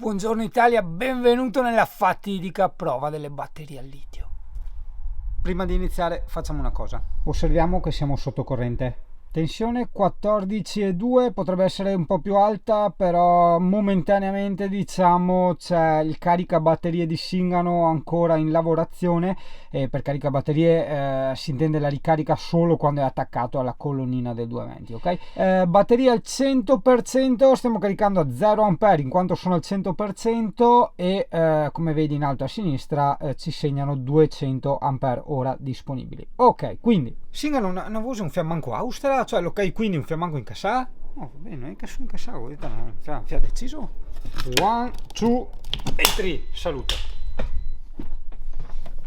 Buongiorno Italia, benvenuto nella fatidica prova delle batterie al litio. Prima di iniziare facciamo una cosa. Osserviamo che siamo sotto corrente. Tensione 14,2, potrebbe essere un po' più alta, però momentaneamente diciamo c'è il caricabatterie di Singano ancora in lavorazione, e per caricabatterie si intende la ricarica solo quando è attaccato alla colonnina del 220, ok? Batteria al 100%, stiamo caricando a 0 A in quanto sono al 100% e come vedi in alto a sinistra ci segnano 200 Ah disponibili. Ok, quindi Singano non usa un fiammanco Austria, cioè ok, quindi un fiammanco in cassa? No, va bene, non è che sono in cassa, non ha deciso. 1, 2 e 3, salute.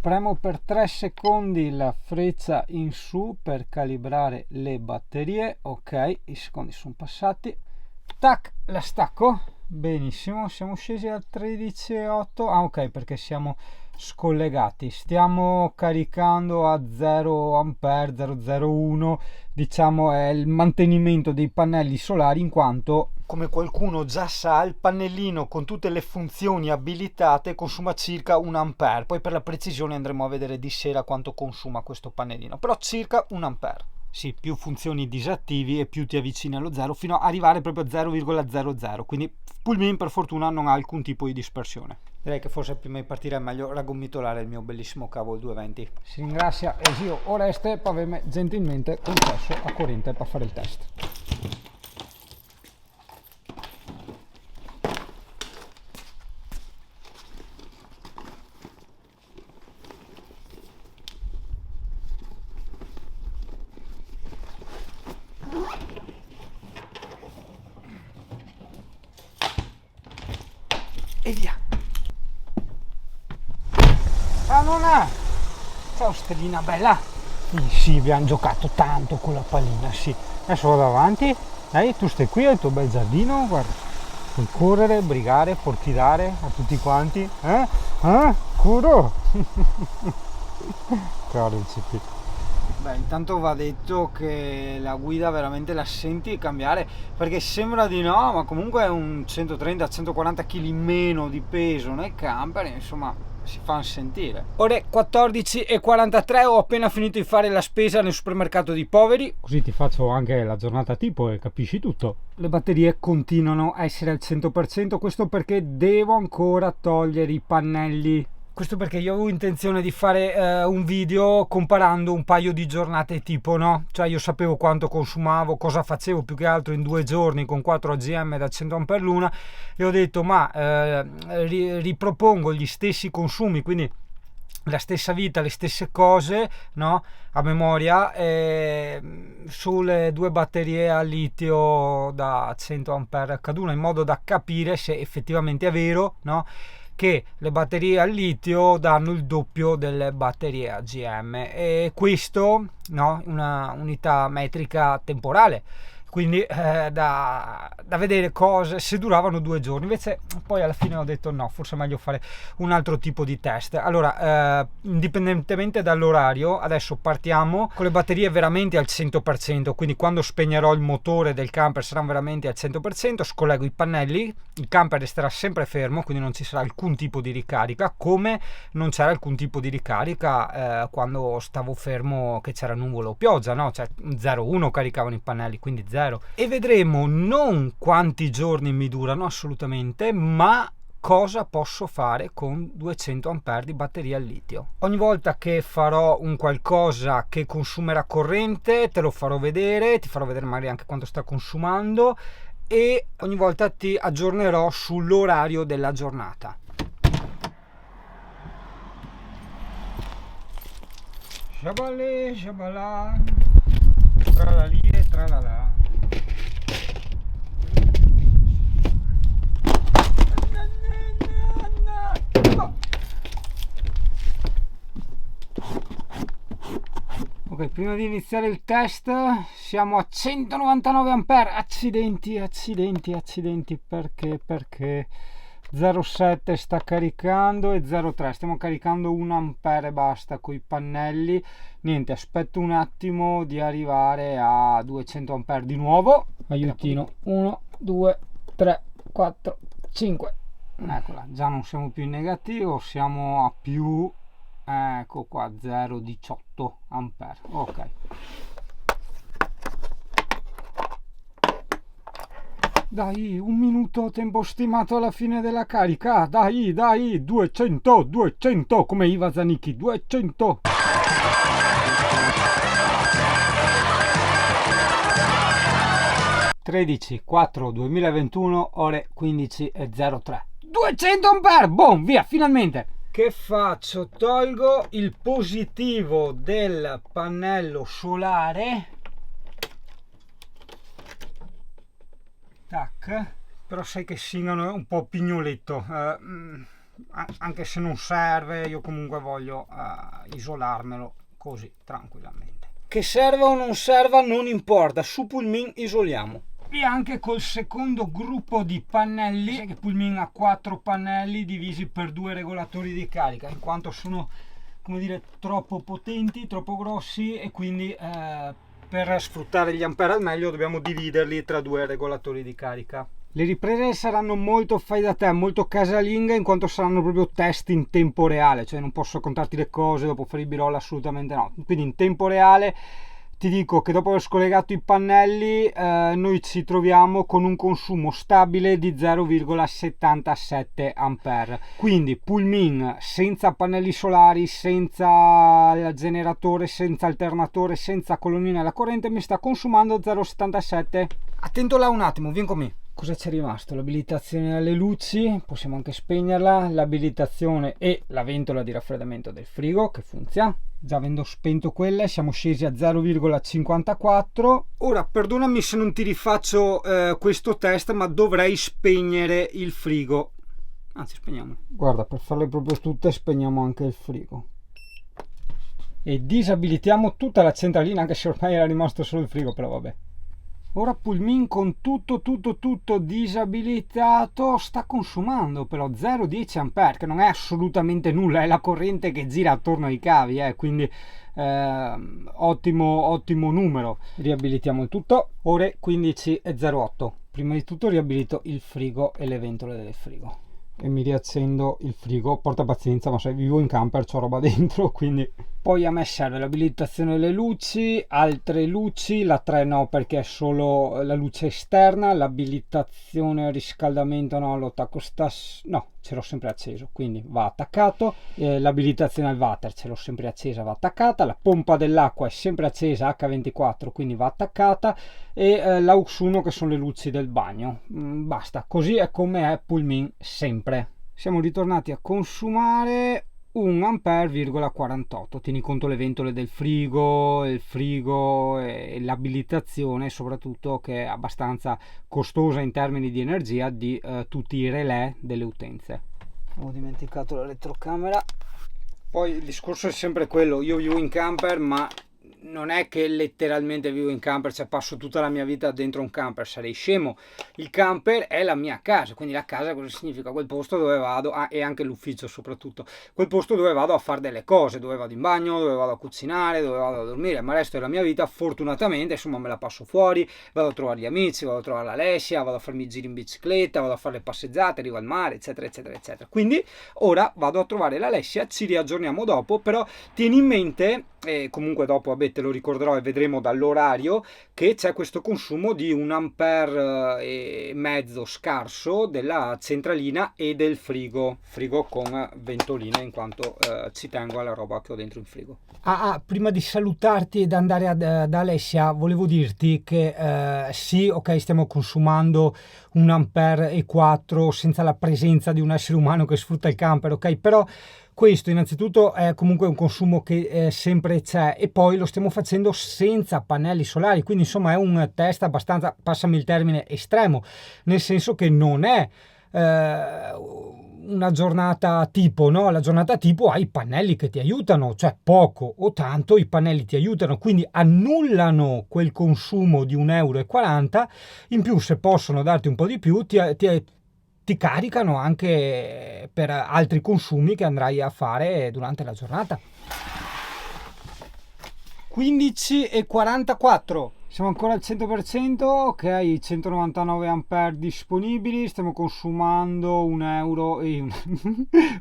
Premo per 3 secondi la freccia in su per calibrare le batterie. Ok, i secondi sono passati. Tac, la stacco. Benissimo, siamo scesi al 13,8. Ah, ok, perché siamo scollegati. Stiamo caricando a 0 A, 001, diciamo è il mantenimento dei pannelli solari, in quanto, come qualcuno già sa, il pannellino con tutte le funzioni abilitate consuma circa 1 A. Poi per la precisione andremo a vedere di sera quanto consuma questo pannellino, però circa 1 A. Sì, più funzioni disattivi e più ti avvicini allo zero, fino ad arrivare proprio a 0,00, quindi Pulmin per fortuna non ha alcun tipo di dispersione. Direi che forse prima di partire è meglio raggomitolare il mio bellissimo cavo 220. Si ringrazia Esio Oreste per avermi gentilmente concesso a corrente per fare il test. E via. Ah, non è. Ciao stellina bella. Sì, abbiamo giocato tanto con la pallina, sì. Adesso vado avanti. Dai, tu stai qui al tuo bel giardino, guarda. Puoi correre, brigare, portirare a tutti quanti. Curo. Caro il CP. Beh, intanto va detto che la guida veramente la senti cambiare, perché sembra di no, ma comunque è un 130-140 kg meno di peso nel camper, insomma si fanno sentire. Ore 14:43, ho appena finito di fare la spesa nel supermercato di Poveri, così ti faccio anche la giornata tipo e capisci tutto. Le batterie continuano a essere al 100%, questo perché devo ancora togliere i pannelli. Questo perché io avevo intenzione di fare un video comparando un paio di giornate tipo, no? Cioè io sapevo quanto consumavo, cosa facevo più che altro in 2 giorni con 4 AGM da 100 A l'una, e ho detto ma ripropongo gli stessi consumi, quindi la stessa vita, le stesse cose, no? A memoria, sulle 2 batterie a litio da 100 A caduna, in modo da capire se effettivamente è vero, no? Che le batterie al litio danno il doppio delle batterie AGM, e questo, no, una unità metrica temporale, quindi da vedere cose se duravano 2 giorni. Invece poi alla fine ho detto no, forse è meglio fare un altro tipo di test. Allora, indipendentemente dall'orario, adesso partiamo con le batterie veramente al 100%, quindi quando spegnerò il motore del camper saranno veramente al 100%, scollego i pannelli, il camper resterà sempre fermo, quindi non ci sarà alcun tipo di ricarica, come non c'era alcun tipo di ricarica quando stavo fermo che c'era nuvolo o pioggia, no? Cioè 0,1 caricavano i pannelli, quindi 0. E vedremo non quanti giorni mi durano assolutamente, ma cosa posso fare con 200 A di batteria al litio. Ogni volta che farò un qualcosa che consumerà corrente te lo farò vedere, ti farò vedere magari anche quanto sta consumando, e ogni volta ti aggiornerò sull'orario della giornata. Shabale, shabala, tralali e tralala. Ok, prima di iniziare il test siamo a 199 A. Accidenti, perché 0,7 sta caricando e 0,3 stiamo caricando 1 A e basta con i pannelli. Niente, aspetto un attimo di arrivare a 200 A di nuovo. Aiutino, 1, 2, 3, 4, 5. Eccola, già non siamo più in negativo, siamo a più, ecco qua, 0,18 ampere. Ok. Dai, un minuto tempo stimato alla fine della carica. Dai, 200, come Iva Zanicchi, 200. (13/4 2021 ore 15:03). 200 ampere, boom, via, finalmente. Che faccio? Tolgo il positivo del pannello solare. Tac. Però sai che Singano è un po' pignoletto, anche se non serve, io comunque voglio isolarmelo così tranquillamente. Che serva o non serva non importa, su Pullmin isoliamo. E anche col secondo gruppo di pannelli, sai che Pullmin ha 4 pannelli divisi per 2 regolatori di carica, in quanto sono, come dire, troppo potenti, troppo grossi, e quindi per sfruttare gli ampere al meglio dobbiamo dividerli tra 2 regolatori di carica. Le riprese saranno molto fai da te, molto casalinga, in quanto saranno proprio test in tempo reale, cioè non posso contarti le cose dopo fare i b-roll, assolutamente no. Quindi in tempo reale ti dico che dopo aver scollegato i pannelli noi ci troviamo con un consumo stabile di 0,77 ampere. Quindi Pullmin senza pannelli solari, senza generatore, senza alternatore, senza colonnine alla corrente mi sta consumando 0,77. Attento là un attimo, vieni con me. Cosa c'è rimasto? L'abilitazione alle luci, possiamo anche spegnerla, l'abilitazione e la ventola di raffreddamento del frigo che funziona. Già avendo spento quelle siamo scesi a 0,54. Ora perdonami se non ti rifaccio questo test, ma dovrei spegnere il frigo. Anzi, spegniamolo. Guarda, per farle proprio tutte spegniamo anche il frigo. E disabilitiamo tutta la centralina, anche se ormai era rimasto solo il frigo, però vabbè. Ora Pullmin con tutto disabilitato sta consumando però 0,10 ampere, che non è assolutamente nulla, è la corrente che gira attorno ai cavi, quindi ottimo numero. Riabilitiamo il tutto, ore 15:08. Prima di tutto riabilito il frigo e le ventole del frigo. E mi riaccendo il frigo, porta pazienza, ma se vivo in camper c'ho roba dentro, quindi. Poi a me serve l'abilitazione delle luci, altre luci, la 3 no perché è solo la luce esterna, l'abilitazione al riscaldamento no, lo attacco no, ce l'ho sempre acceso, quindi va attaccato, l'abilitazione al water ce l'ho sempre accesa, va attaccata, la pompa dell'acqua è sempre accesa H24, quindi va attaccata, e l'aux 1 che sono le luci del bagno. Basta, così è come è Pullmin sempre. Siamo ritornati a consumare 1 ampere,48. Tieni conto le ventole del frigo, il frigo e l'abilitazione soprattutto, che è abbastanza costosa in termini di energia, di tutti i relè delle utenze. Ho dimenticato l'elettrocamera. Poi il discorso è sempre quello, io vivo in camper, ma non è che letteralmente vivo in camper, cioè passo tutta la mia vita dentro un camper, sarei scemo. Il camper è la mia casa, quindi la casa cosa significa? Quel posto dove vado, e anche l'ufficio soprattutto, quel posto dove vado a fare delle cose, dove vado in bagno, dove vado a cucinare, dove vado a dormire, ma il resto della mia vita fortunatamente insomma me la passo fuori, vado a trovare gli amici, vado a trovare l'Alessia, vado a farmi i giri in bicicletta, vado a fare le passeggiate, arrivo al mare, eccetera eccetera eccetera. Quindi ora vado a trovare l'Alessia, ci riaggiorniamo dopo, però tieni in mente, e comunque dopo vabbè te lo ricorderò e vedremo dall'orario, che c'è questo consumo di 1,5 ampere scarso della centralina e del frigo con ventoline, in quanto ci tengo alla roba che ho dentro in frigo. Prima di salutarti ed andare da Alessia, volevo dirti che sì, ok, stiamo consumando 1,4 ampere senza la presenza di un essere umano che sfrutta il camper, ok, però questo innanzitutto è comunque un consumo che sempre c'è, e poi lo stiamo facendo senza pannelli solari, quindi insomma è un test abbastanza, passami il termine, estremo, nel senso che non è una giornata tipo, no? La giornata tipo hai i pannelli che ti aiutano, cioè poco o tanto i pannelli ti aiutano, quindi annullano quel consumo di 1,40 euro, in più se possono darti un po' di più ti caricano anche per altri consumi che andrai a fare durante la giornata. 15:44. Siamo ancora al 100%, ok, 199 ampere disponibili, stiamo consumando 1 euro e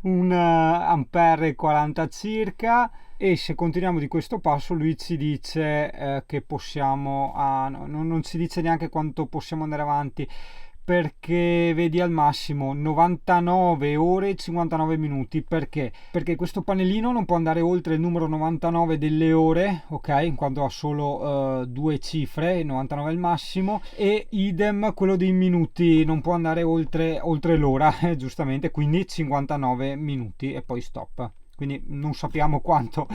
un ampere e 40 circa, e se continuiamo di questo passo lui ci dice che possiamo, non ci dice neanche quanto possiamo andare avanti, perché vedi al massimo 99 ore e 59 minuti. Perché? Perché questo pannellino non può andare oltre il numero 99 delle ore, ok, in quanto ha solo due cifre, 99 è il massimo, e idem quello dei minuti, non può andare oltre l'ora giustamente, quindi 59 minuti e poi stop. Quindi non sappiamo quanto,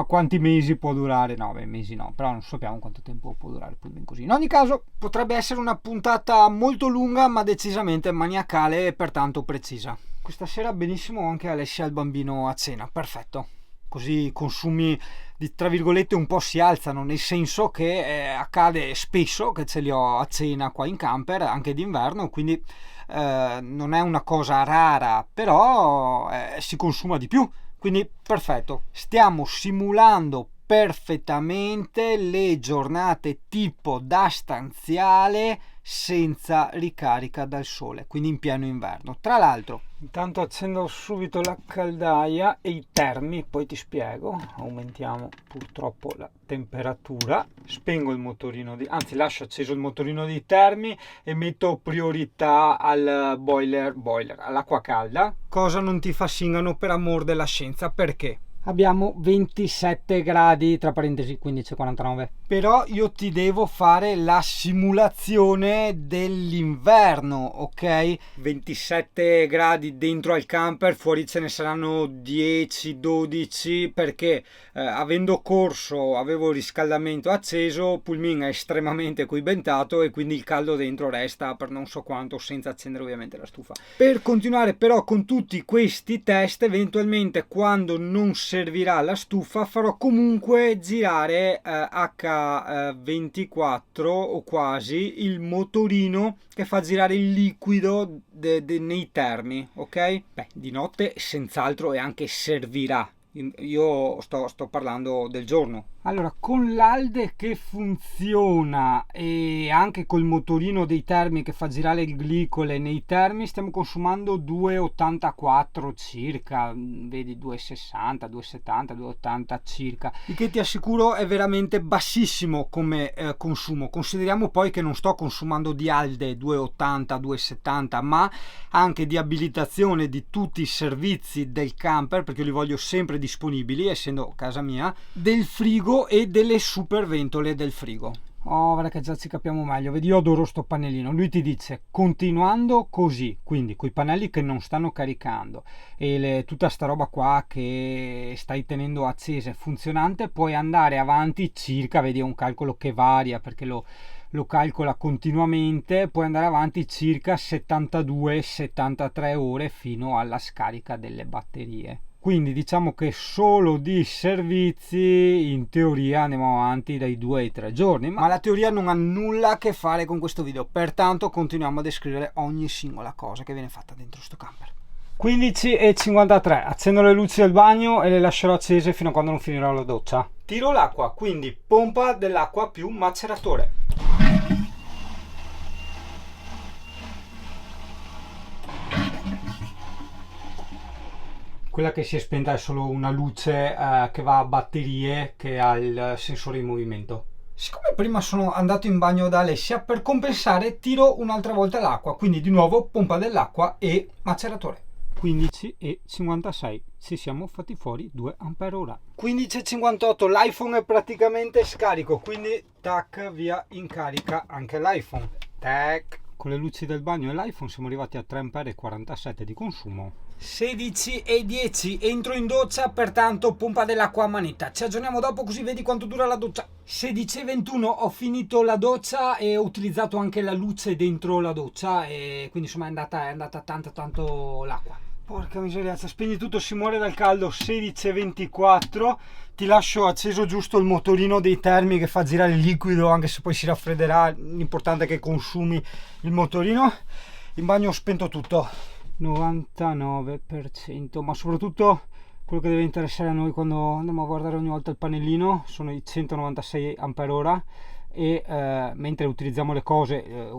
quanti mesi può durare, no, beh, mesi no, però non sappiamo quanto tempo può durare così. In ogni caso potrebbe essere una puntata molto lunga ma decisamente maniacale e pertanto precisa. Questa sera benissimo anche Alessia e il bambino a cena, perfetto. Così i consumi tra virgolette un po' si alzano, nel senso che accade spesso che ce li ho a cena qua in camper anche d'inverno, quindi non è una cosa rara, però si consuma di più, quindi perfetto. Stiamo simulando perfettamente le giornate tipo da stanziale senza ricarica dal sole, quindi in pieno inverno. Tra l'altro, intanto accendo subito la caldaia e i termi, poi ti spiego. Aumentiamo purtroppo la temperatura, spengo il motorino anzi lascio acceso il motorino dei termi e metto priorità al boiler, all'acqua calda. Cosa non ti fa singano, per amor della scienza, perché abbiamo 27 gradi, tra parentesi 15,49. Però io ti devo fare la simulazione dell'inverno, ok? 27 gradi dentro al camper, fuori ce ne saranno 10-12, perché avendo corso avevo il riscaldamento acceso, Pulmin è estremamente coibentato e quindi il caldo dentro resta per non so quanto, senza accendere ovviamente la stufa. Per continuare però con tutti questi test, eventualmente quando non servirà la stufa farò comunque girare H24 o quasi il motorino che fa girare il liquido nei termi, ok? Beh, di notte senz'altro, e anche servirà. Io sto parlando del giorno. Allora, con l'Alde che funziona e anche col motorino dei termi che fa girare il glicole nei termi, stiamo consumando 2,84 circa, vedi 2,60, 2,70, 2,80 circa, il che ti assicuro è veramente bassissimo come consumo. Consideriamo poi che non sto consumando di Alde 2,80, 2,70, ma anche di abilitazione di tutti i servizi del camper, perché io li voglio sempre disponibili essendo casa mia, del frigo e delle superventole del frigo. Oh, guarda che già ci capiamo meglio. Vedi, io adoro sto pannellino. Lui ti dice, continuando così, quindi con i pannelli che non stanno caricando e tutta sta roba qua che stai tenendo accesa e funzionante, puoi andare avanti circa, vedi, è un calcolo che varia perché lo calcola continuamente, puoi andare avanti circa 72-73 ore fino alla scarica delle batterie. Quindi diciamo che solo di servizi in teoria andiamo avanti dai 2 ai 3 giorni, ma la teoria non ha nulla a che fare con questo video, pertanto continuiamo a descrivere ogni singola cosa che viene fatta dentro sto camper. 15:53, accendo le luci del bagno e le lascerò accese fino a quando non finirò la doccia. Tiro l'acqua, quindi pompa dell'acqua più maceratore. Quella che si è spenta è solo una luce che va a batterie, che ha il sensore in movimento. Siccome prima sono andato in bagno da Alessia, per compensare tiro un'altra volta l'acqua, quindi di nuovo pompa dell'acqua e maceratore. 15:56, ci siamo fatti fuori 2 ampere ora. 15:58, l'iPhone è praticamente scarico, quindi tac, via in carica anche l'iPhone. Tac. Con le luci del bagno e l'iPhone siamo arrivati a 3 ampere e 47 di consumo. 16:10, entro in doccia, pertanto pompa dell'acqua a manetta. Ci aggiorniamo dopo così vedi quanto dura la doccia. 16:21, ho finito la doccia e ho utilizzato anche la luce dentro la doccia e quindi insomma è andata tanto l'acqua. Porca miseria, spegni tutto, si muore dal caldo. 16:24, ti lascio acceso giusto il motorino dei termi che fa girare il liquido, anche se poi si raffredderà, l'importante è che consumi il motorino. In bagno ho spento tutto. 99%, ma soprattutto quello che deve interessare a noi quando andiamo a guardare ogni volta il pannellino sono i 196 ampere ora. e mentre utilizziamo le cose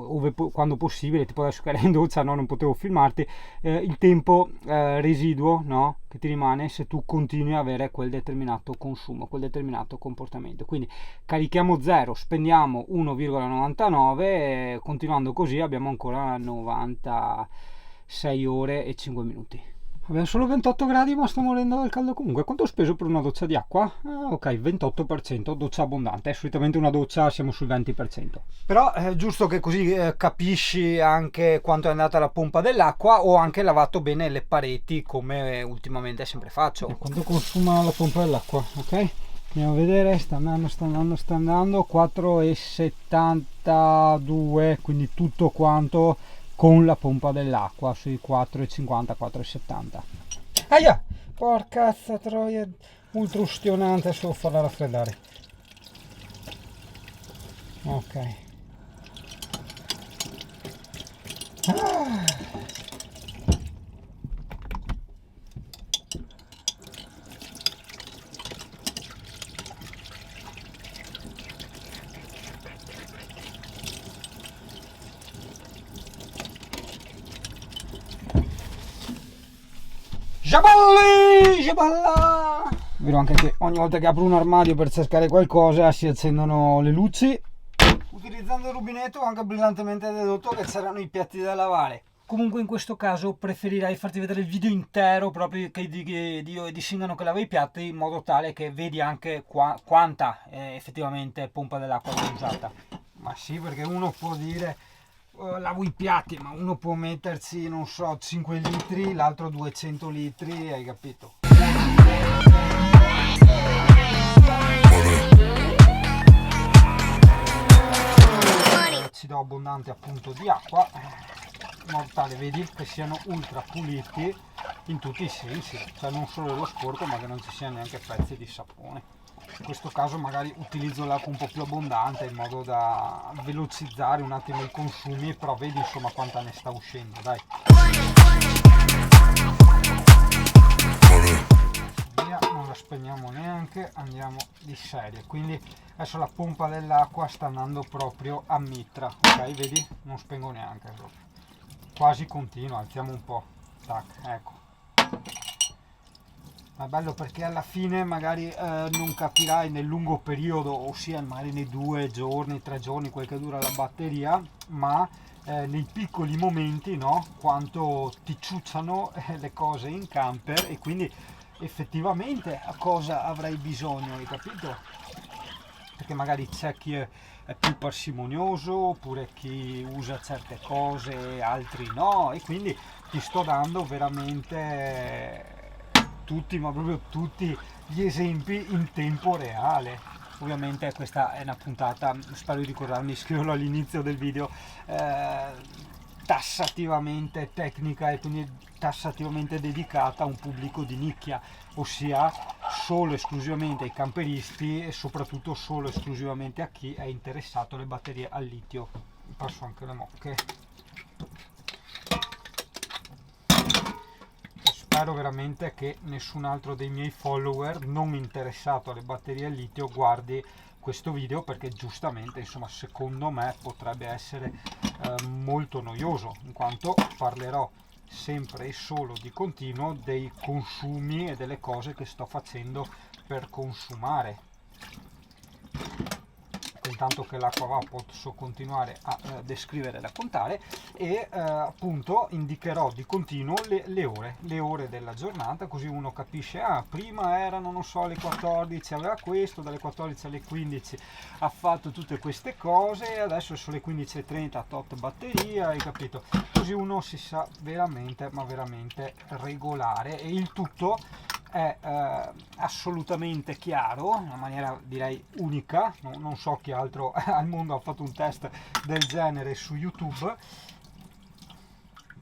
quando possibile, tipo adesso che eri in doccia, no, non potevo filmarti, il tempo residuo, no, che ti rimane se tu continui a avere quel determinato consumo, quel determinato comportamento. Quindi carichiamo 0, spendiamo 1,99 e continuando così abbiamo ancora 96 ore e 5 minuti. Abbiamo solo 28 gradi ma sto morendo dal caldo comunque. Quanto ho speso per una doccia di acqua? Ok, 28%, doccia abbondante. Solitamente una doccia siamo sul 20%. Però è giusto che così capisci anche quanto è andata la pompa dell'acqua. Ho anche lavato bene le pareti come ultimamente sempre faccio. E quanto consuma la pompa dell'acqua, ok? Andiamo a vedere, sta andando 4,72, quindi tutto quanto con la pompa dell'acqua sui 4,50, 4,70. Aia! Porca troia, ultra ustionante, solo farla raffreddare. Ok. Jaballi! Jaballa! Vedo anche che ogni volta che apro un armadio per cercare qualcosa si accendono le luci. Utilizzando il rubinetto ho anche brillantemente dedotto che c'erano i piatti da lavare. Comunque in questo caso preferirei farti vedere il video intero, proprio che Dio e di Singano che lava i piatti, in modo tale che vedi anche quanta effettivamente pompa dell'acqua l'ho usata. Ma sì, perché uno può dire lavo i piatti, ma uno può metterci, non so, 5 litri, l'altro 200 litri, hai capito? Ci do abbondante appunto di acqua, in modo tale, vedi, che siano ultra puliti in tutti i sensi, cioè non solo lo sporco, ma che non ci siano neanche pezzi di sapone. In questo caso magari utilizzo l'acqua un po' più abbondante in modo da velocizzare un attimo i consumi, però vedi insomma quanta ne sta uscendo, dai. Via, non la spegniamo neanche, andiamo di serie. Quindi adesso la pompa dell'acqua sta andando proprio a mitra, ok? Vedi? Non spengo neanche, proprio. Quasi continua, alziamo un po', tac, ecco. Ma è bello perché alla fine magari non capirai nel lungo periodo, ossia magari nei 2 giorni, 3 giorni, quel che dura la batteria, ma nei piccoli momenti, no? Quanto ti ciucciano le cose in camper e quindi effettivamente a cosa avrai bisogno, hai capito? Perché magari c'è chi è più parsimonioso, oppure chi usa certe cose, altri no, e quindi ti sto dando veramente tutti, ma proprio tutti gli esempi in tempo reale. Ovviamente questa è una puntata, spero di ricordarmi, scriverlo all'inizio del video, tassativamente tecnica e quindi tassativamente dedicata a un pubblico di nicchia, ossia solo esclusivamente ai camperisti e soprattutto solo esclusivamente a chi è interessato alle batterie al litio. Passo anche le mocche. Spero veramente che nessun altro dei miei follower non interessato alle batterie al litio guardi questo video, perché giustamente, insomma, secondo me potrebbe essere molto noioso, in quanto parlerò sempre e solo di continuo dei consumi e delle cose che sto facendo per consumare. Intanto che l'acqua va posso continuare a descrivere e raccontare e appunto indicherò di continuo le ore della giornata, così uno capisce, prima erano, non so, alle 14 aveva questo, dalle 14 alle 15 ha fatto tutte queste cose, adesso sono le 15:30 tot batteria, hai capito? Così uno si sa veramente, ma veramente regolare, e il tutto è assolutamente chiaro, in una maniera direi unica, non so chi altro al mondo ha fatto un test del genere su YouTube,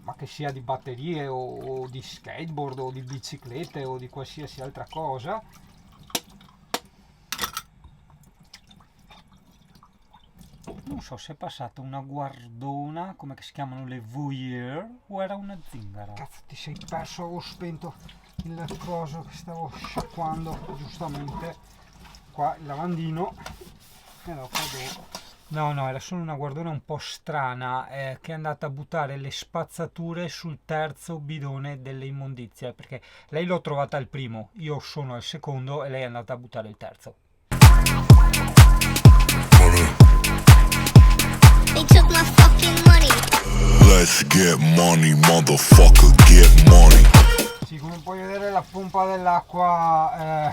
ma che sia di batterie o di skateboard o di biciclette o di qualsiasi altra cosa. Non so se è passata una guardona, come si chiamano, le voyeur, o era una zingara. Cazzo, ti sei perso, avevo spento il coso che stavo sciacquando giustamente qua il lavandino, e dopo devo No, era solo una guardona un po' strana che è andata a buttare le spazzature sul terzo bidone delle immondizie, perché lei l'ho trovata al primo, io sono al secondo e lei è andata a buttare il terzo. They took my fucking money. Let's get money, motherfucker, get money. Sì, come puoi vedere la pompa dell'acqua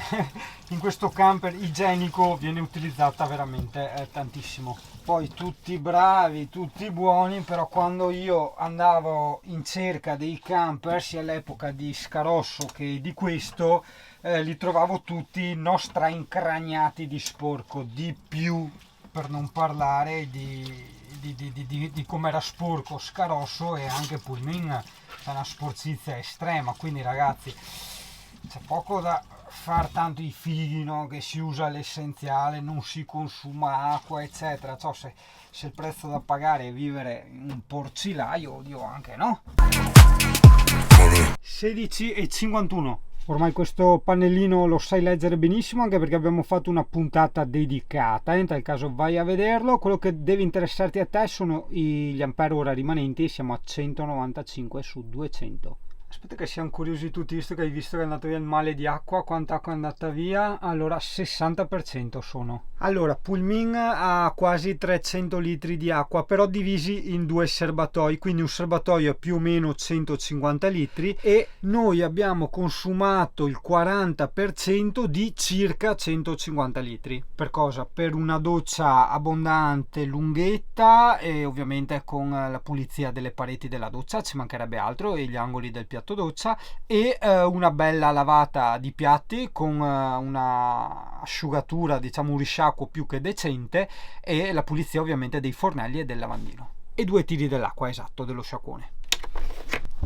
in questo camper igienico viene utilizzata veramente tantissimo. Poi tutti bravi, tutti buoni, però quando io andavo in cerca dei camper, sia all'epoca di Scarosso che di questo, li trovavo tutti nostraincraniati di sporco, di più, per non parlare di come era sporco Scarosso, e anche Pullman è una sporcizia estrema. Quindi ragazzi, c'è poco da far tanto i fighi, no? Che si usa l'essenziale, non si consuma acqua eccetera. Cioè, se il prezzo da pagare è vivere in un porcilaio, Dio anche, no? 16:51. Ormai questo pannellino lo sai leggere benissimo, anche perché abbiamo fatto una puntata dedicata, in tal caso vai a vederlo. Quello che deve interessarti a te sono gli ampere ora rimanenti, siamo a 195 su 200. Aspetta che siamo curiosi tutti, visto che hai visto che è andato via il male di acqua. Quanta acqua è andata via? Allora, 60% sono. Allora, Pullman ha quasi 300 litri di acqua, però divisi in due serbatoi, quindi un serbatoio è più o meno 150 litri e noi abbiamo consumato il 40% di circa 150 litri. Per cosa? Per una doccia abbondante, lunghetta, e ovviamente con la pulizia delle pareti della doccia, ci mancherebbe altro, e gli angoli del piatto doccia, e una bella lavata di piatti con una asciugatura, diciamo un risciacquo più che decente, e la pulizia ovviamente dei fornelli e del lavandino, e 2 tiri dell'acqua, esatto, dello sciacquone.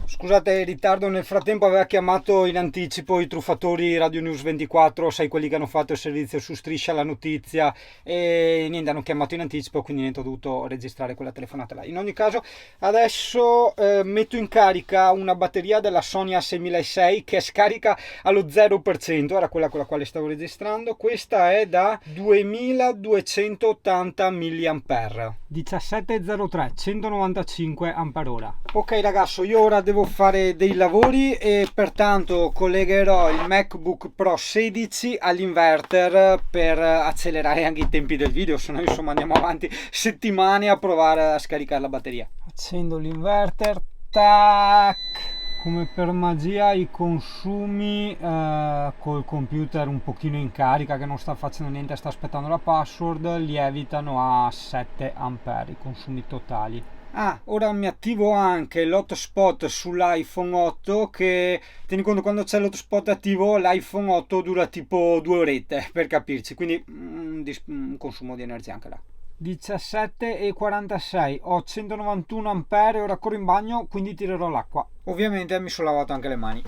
Scusate il ritardo, nel frattempo aveva chiamato in anticipo i truffatori Radio News 24, sai, quelli che hanno fatto il servizio su Striscia la Notizia, e niente, hanno chiamato in anticipo, quindi niente, ho dovuto registrare quella telefonata là. In ogni caso adesso metto in carica una batteria della Sony A6006 che è scarica allo 0%, era quella con la quale stavo registrando. Questa è da 2280 mAh, 1703, 195 Ah. Ok ragazzo, io ora devo fare dei lavori e pertanto collegherò il MacBook Pro 16 all'inverter per accelerare anche i tempi del video, se no insomma andiamo avanti settimane a provare a scaricare la batteria. Accendo l'inverter, tac, come per magia i consumi col computer un pochino in carica, che non sta facendo niente, sta aspettando la password, lievitano a 7 ampere i consumi totali. Ora mi attivo anche l'hotspot sull'iPhone 8, che tieni conto, quando c'è l'hotspot attivo l'iPhone 8 dura tipo 2 orette, per capirci, quindi un consumo di energia anche là. 17:46, ho 191 ampere, ora corro in bagno, quindi tirerò l'acqua. Ovviamente mi sono lavato anche le mani.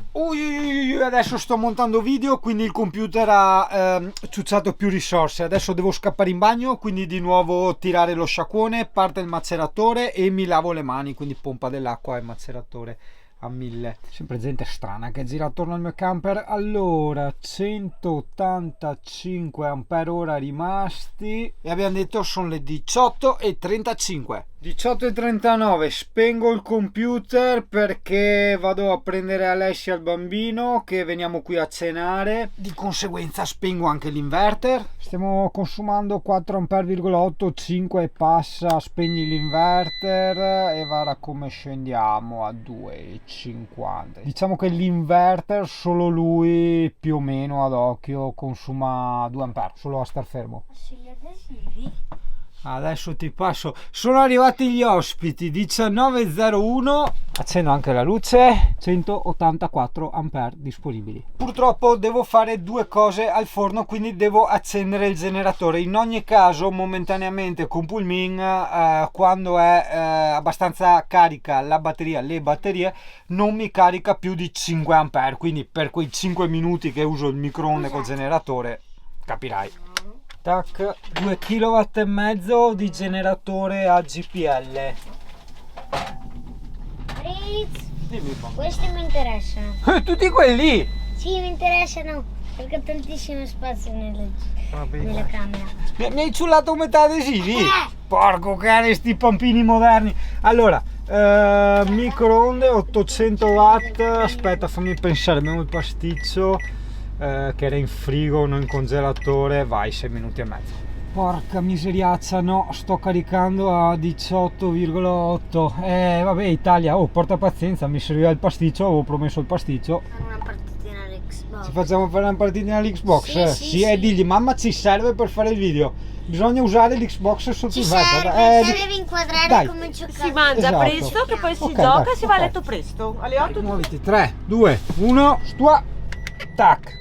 Adesso sto montando video, quindi il computer ha ciucciato più risorse. Adesso devo scappare in bagno, quindi di nuovo tirare lo sciacquone, parte il maceratore e mi lavo le mani, quindi pompa dell'acqua e maceratore a 1000. Sempre gente strana che gira attorno al mio camper. Allora, 185 ampere ora rimasti e abbiamo detto sono le 18:35. 18:39, spengo il computer perché vado a prendere Alessia, il bambino, che veniamo qui a cenare, di conseguenza spengo anche l'inverter. Stiamo consumando 4 ampere,8, 5 e passa, spegni l'inverter e guarda come scendiamo a 2,50. Diciamo che l'inverter, solo lui più o meno ad occhio consuma 2 ampere, solo a star fermo. Adesso ti passo, sono arrivati gli ospiti, 19:01, accendo anche la luce, 184 ampere disponibili. Purtroppo devo fare 2 cose al forno, quindi devo accendere il generatore. In ogni caso momentaneamente con Pullman quando è abbastanza carica la batteria, le batterie, non mi carica più di 5 ampere, quindi per quei 5 minuti che uso il microonde col generatore capirai. Tac, 2 kW e mezzo di generatore a GPL. Fritz, Dimmi, questi mi interessano. tutti quelli! Sì, mi interessano. Perché ho tantissimo spazio nella camera. Mi hai ciullato metà adesivi? Porco cane, sti pampini moderni. Allora, microonde 800 watt. Aspetta, fammi pensare, abbiamo il pasticcio che era in frigo, non in congelatore. Vai, 6 minuti e mezzo. Porca miseriaccia, no, sto caricando a 18,8. Vabbè, Italia, porta pazienza, mi serviva il pasticcio, avevo promesso il pasticcio. Una partitina all'Xbox. Ci facciamo fare una partita all'Xbox? Sì, E sì. digli, mamma ci serve per fare il video. Bisogna usare l'Xbox sotto Ci il serve, vetro. serve inquadrare dai. come giocare. Si mangia Esatto. presto, che poi si Ok, gioca dai, e si va a ok. letto presto. Alle 8 Muoviti, 3, 2, 1, stua, tac.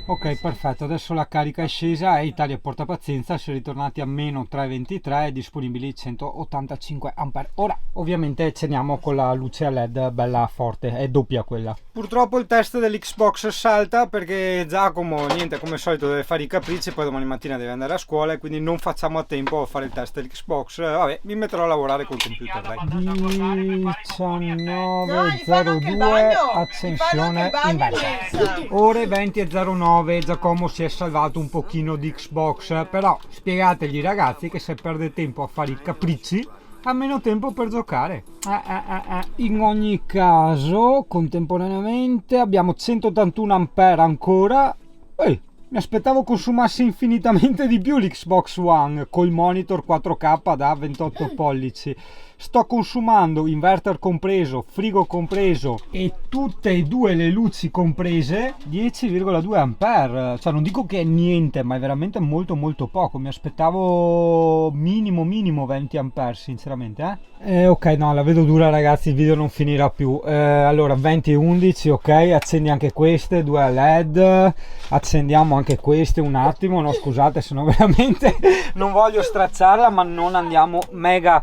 Ok, perfetto, adesso la carica è scesa e Italia porta pazienza, si è ritornati a meno 3,23 e disponibili 185 ampere. Ora ovviamente ceniamo con la luce a LED bella forte, è doppia quella. Purtroppo il test dell'Xbox salta perché Giacomo, niente, come al solito deve fare i capricci, poi domani mattina deve andare a scuola e quindi non facciamo a tempo a fare il test dell'Xbox. Vabbè, mi metterò a lavorare col computer, dai. 19:02, accensione inversa. Ore 20:09, Giacomo si è salvato un pochino di Xbox, però spiegategli ragazzi che se perde tempo a fare i capricci ha meno tempo per giocare. In ogni caso, contemporaneamente abbiamo 181 ampere ancora. Mi aspettavo consumasse infinitamente di più l'Xbox One col monitor 4K da 28 pollici. Sto consumando, inverter compreso, frigo compreso e tutte e due le luci comprese, 10,2 ampere. Cioè non dico che è niente, ma è veramente molto molto poco. Mi aspettavo minimo 20 ampere sinceramente. Ok, no, la vedo dura ragazzi, il video non finirà più. Allora 20 e 11, ok, accendi anche queste, 2 a LED, accendiamo anche queste un attimo, no scusate, se no veramente non voglio stracciarla, ma non andiamo mega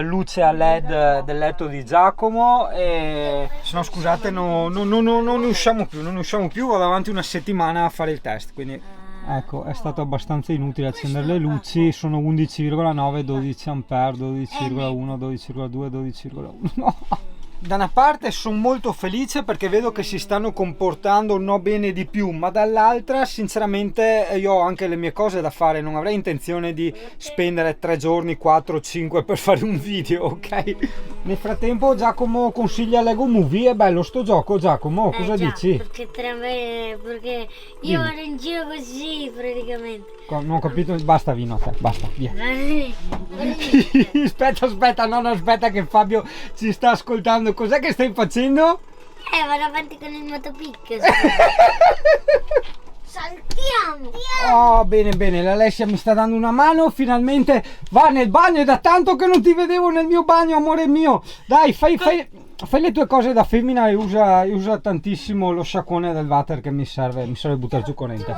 luce a LED del letto di Giacomo e se no scusate non ne usciamo più, vado avanti una settimana a fare il test, quindi ecco, è stato abbastanza inutile accendere le luci. Sono 11,9, 12 ampere, 12,1, 12,2, 12,1. No. Da una parte sono molto felice perché vedo che si stanno comportando no bene di più, ma dall'altra sinceramente io ho anche le mie cose da fare, non avrei intenzione di spendere 3 giorni, 4, 5 per fare un video, ok? Nel frattempo Giacomo consiglia Lego Movie, è bello sto gioco Giacomo, cosa già, dici? perché io ero in giro così praticamente. Non ho capito, basta vino a te, basta, via. Aspetta, aspetta che Fabio ci sta ascoltando. Cos'è che stai facendo? Vado avanti con il motopicchio. Saltiamo! Oh, bene, l'Alessia mi sta dando una mano, finalmente va nel bagno, è da tanto che non ti vedevo nel mio bagno, amore mio. Dai, fai le tue cose da femmina e usa tantissimo lo sciacquone del water che mi serve buttare giù corrente.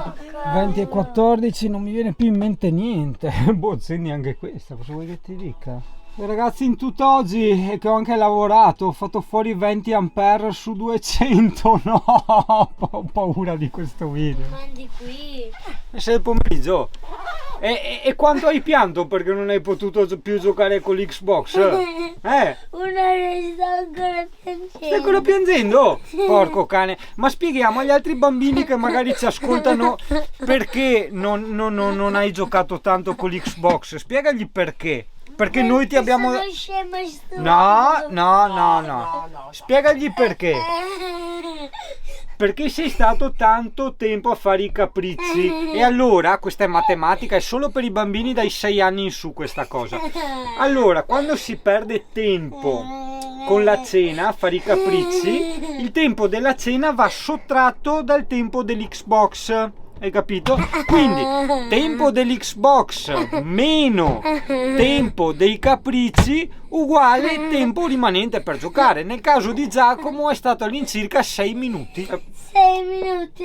20 e 14, non mi viene più in mente niente. Boh, accendi anche questa, cosa vuoi che ti dica? Ragazzi, in tutt'oggi che ho anche lavorato, ho fatto fuori 20 ampere su 200. No, ho paura di questo video. Mandi qui. Sei il pomeriggio. E quanto hai pianto perché non hai potuto più giocare con l'Xbox? Una ne sta ancora piangendo. Stai ancora piangendo? Porco cane. Ma spieghiamo agli altri bambini che magari ci ascoltano perché non hai giocato tanto con l'Xbox. Spiegagli perché. Perché noi ti abbiamo... Sono scema e stupido. No. Spiegagli perché. Perché sei stato tanto tempo a fare i capricci. E allora, questa è matematica, è solo per i bambini dai 6 anni in su questa cosa. Allora, quando si perde tempo con la cena a fare i capricci, il tempo della cena va sottratto dal tempo dell'Xbox. Hai capito? Quindi tempo dell'Xbox meno tempo dei capricci uguale tempo rimanente per giocare. Nel caso di Giacomo è stato all'incirca 6 minuti. 6 minuti.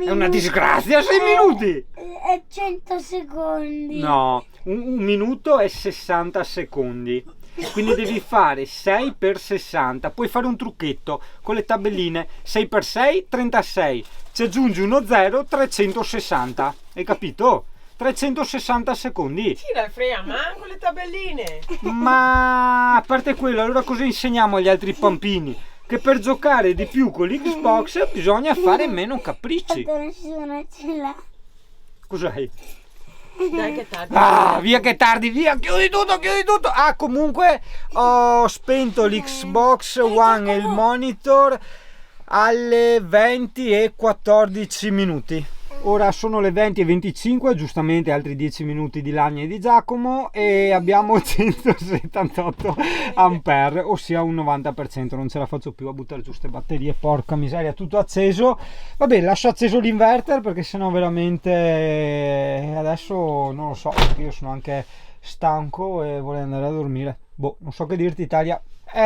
È una disgrazia, 6 minuti! È 100 secondi. No, un minuto è 60 secondi. Quindi devi fare 6 per 60. Puoi fare un trucchetto con le tabelline. 6 per 6, 36. Ci aggiungi uno 0, 360. Hai capito? 360 secondi. Sì, la frega manco le tabelline. Ma a parte quello, allora cosa insegniamo agli altri bambini? che per giocare di più con l'Xbox bisogna fare meno capricci. Nessuno ce l'ha. Cos'hai? Dai che tardi. Ah, via che tardi, via, chiudi tutto, chiudi tutto. Ah, comunque ho spento l'Xbox One e il monitor alle 20:14. Ora sono le 20:25, giustamente altri 10 minuti di Lagna e di Giacomo, e abbiamo 178 ampere, ossia un 90%. Non ce la faccio più a buttare giù ste batterie, porca miseria, tutto acceso. Vabbè, lascio acceso l'inverter perché sennò veramente adesso non lo so, perché io sono anche stanco e vorrei andare a dormire. Boh, non so che dirti, Italia.